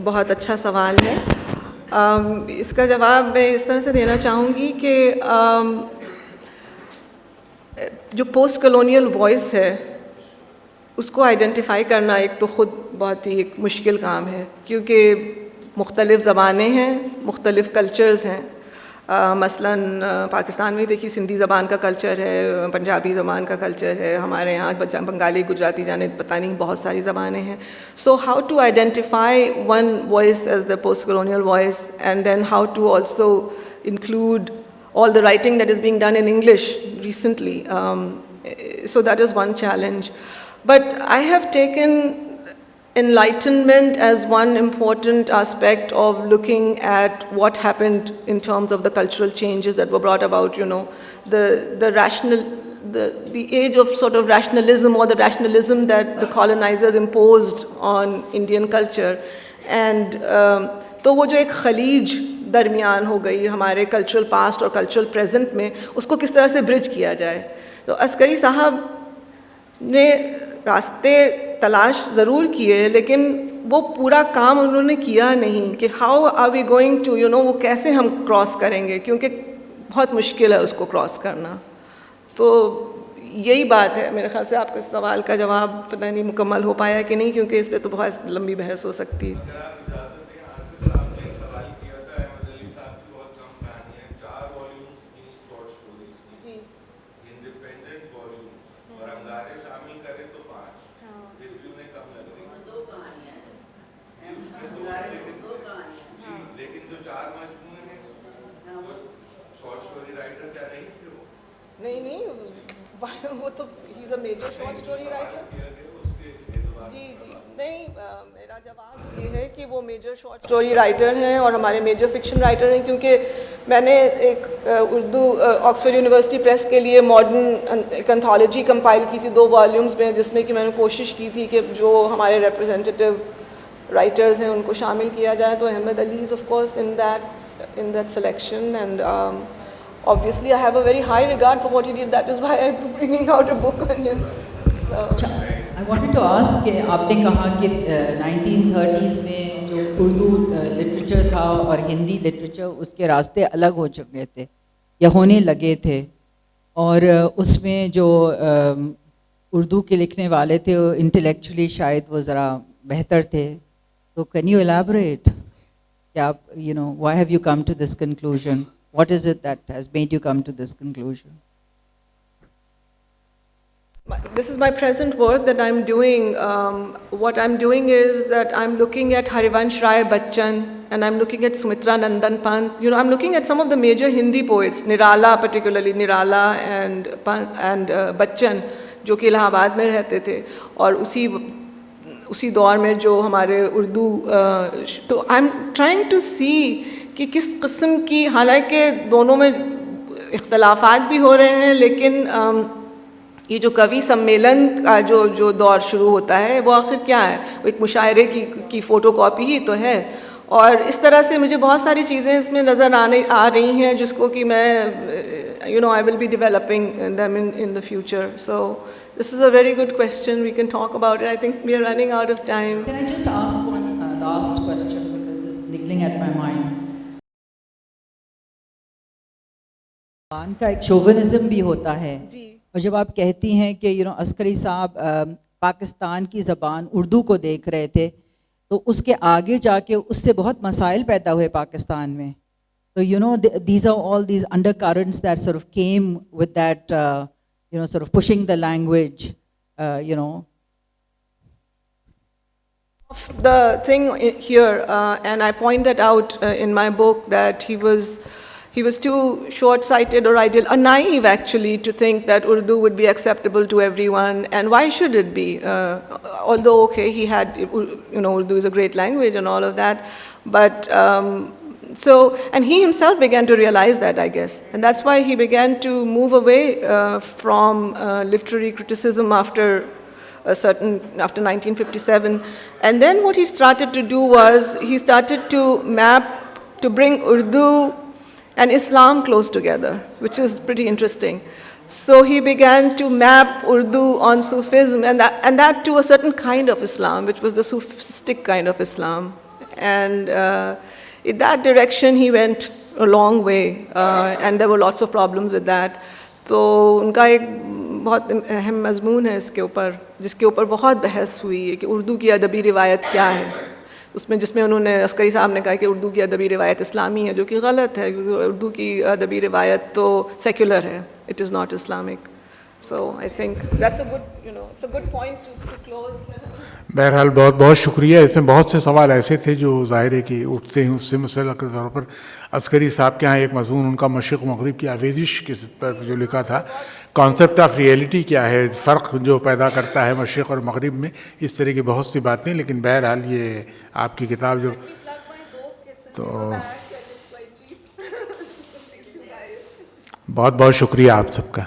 بہت اچھا سوال ہے. اس کا جواب میں اس طرح سے دینا چاہوں گی کہ جو پوسٹ کلونیل وائس ہے اس کو آئیڈینٹیفائی کرنا ایک تو خود بہت ہی ایک مشکل کام ہے، کیونکہ مختلف زبانیں ہیں، مختلف کلچرز ہیں. مثلاً پاکستان میں دیکھیے سندھی زبان کا کلچر ہے، پنجابی زبان کا کلچر ہے، ہمارے یہاں بنگالی گجراتی جانے پتہ نہیں بہت ساری زبانیں ہیں. So how to identify one voice as the post colonial voice and then how to also include all the writing that is being done in English recently. So that is one challenge. But I have taken enlightenment as one important aspect of looking at what happened in terms of the cultural changes that were brought about, the age of sort of rationalism, or the rationalism that the colonizers imposed on Indian culture. And تو وہ جو ایک خلیج درمیان ہو گئی ہمارے cultural past اور cultural present میں، اس کو کس طرح سے برج کیا جائے. تو عسکری صاحب نے راستے تلاش ضرور کیے، لیکن وہ پورا کام انہوں نے کیا نہیں کہ how are we going to وہ کیسے ہم کراس کریں گے، کیونکہ بہت مشکل ہے اس کو کراس کرنا. تو یہی بات ہے میرے خیال سے. آپ کے سوال کا جواب پتہ نہیں مکمل ہو پایا کہ نہیں، کیونکہ اس پہ تو بہت لمبی بحث ہو سکتی ہے. نہیں وہ تو ہی از اے میجر شارٹ اسٹوری رائٹر. جی نہیں، میرا جواب یہ ہے کہ وہ میجر شارٹ اسٹوری رائٹر ہیں اور ہمارے میجر فکشن رائٹر ہیں. کیونکہ میں نے ایک اردو آکسفورڈ یونیورسٹی پریس کے لیے ماڈرن ایک انتھالوجی کمپائل کی تھی 2 والیومز میں، جس میں کہ میں نے کوشش کی تھی کہ جو ہمارے ریپرزینٹیو رائٹرز ہیں ان کو شامل کیا جائے. تو Ahmed Ali is of course in that selection. And obviously I have a very high regard for what he did. That is why I'm bringing out a book on him. So I wanted to ask کہ آپ نے کہا کہ 1930s میں جو Urdu literature تھا اور Hindi literature اس کے راستے الگ ہو چکے تھے یا ہونے لگے تھے، اور اس میں جو اردو کے لکھنے والے تھے انٹلیکچولی شاید وہ ذرا بہتر تھے. تو کین یو ایلیبوریٹ کہ آپ why have you come to this conclusion? What is it that has made you come to this conclusion? This is my present work that I'm doing. What I'm doing is that I'm looking at Harivansh Rai Bachchan and I'm looking at Sumitra Nandan Pant. I'm looking at some of the major Hindi poets, Nirala particularly, Nirala and Bachchan, جو کہ الہ آباد میں رہتے تھے، اور اسی دور میں جو ہمارے اردو. تو آئی ایم ٹرائنگ ٹو سی کہ کس قسم کی، حالانکہ دونوں میں اختلافات بھی ہو رہے ہیں، لیکن یہ جو کوی سمیلن کا جو دور شروع ہوتا ہے وہ آخر کیا ہے؟ وہ ایک مشاعرے کی فوٹو کاپی ہی تو ہے. اور اس طرح سے مجھے بہت ساری چیزیں اس میں نظر آ رہی ہیں جس کو کہ میں I will be developing them in the future. So this is a very good question. We can talk about it. I think we are running out of time. Can I just ask one last question because it's niggling at my mind. زبان کا ایک شوونزم بھی ہوتا ہے، اور جب آپ کہتی ہیں کہ عسکری صاحب پاکستان کی زبان اردو کو دیکھ رہے تھے، تو اس کے آگے جا کے اس سے بہت مسائل پیدا ہوئے پاکستان میں. تو these are all these undercurrents that sort of came with that sort of pushing the language, The thing here, and I point that out in my book, that he was too short-sighted or naive actually to think that Urdu would be acceptable to everyone. And why should it be? Although, okay, he had, Urdu is a great language and all of that, but and he himself began to realize that, I guess. And that's why he began to move away from literary criticism after 1957. And then what he started to do was, he started to bring Urdu and Islam close together, which is pretty interesting. So he began to map Urdu on Sufism, and that to a certain kind of Islam, which was the Sufistic kind of Islam. And in that direction he went a long way, and there were lots of problems with that. تو ان کا ایک بہت اہم مضمون ہے اس کے اوپر، جس کے اوپر بہت بحث ہوئی ہے کہ اردو کی ادبی روایت کیا ہے. اس میں جس میں انہوں نے عسکری صاحب نے کہا کہ اردو کی ادبی روایت اسلامی ہے، جو کہ غلط ہے، کیونکہ اردو کی ادبی روایت تو سیکولر ہے، it is not Islamic. So I think that's a good it's a good point to close. بہرحال بہت بہت شکریہ. اس میں بہت سے سوال ایسے تھے جو ظاہر ہے کہ اٹھتے ہیں. اس سے مسئلہ کے طور پر عسکری صاحب کے ہاں ایک مضمون ان کا مشرق و مغرب کی آویزش کے پر جو لکھا تھا، کانسیپٹ آف ریئلٹی کیا ہے، فرق جو پیدا کرتا ہے مشرق اور مغرب میں، اس طرح کی بہت سی باتیں. لیکن بہرحال یہ آپ کی کتاب جو تو بہت بہت شکریہ آپ سب کا.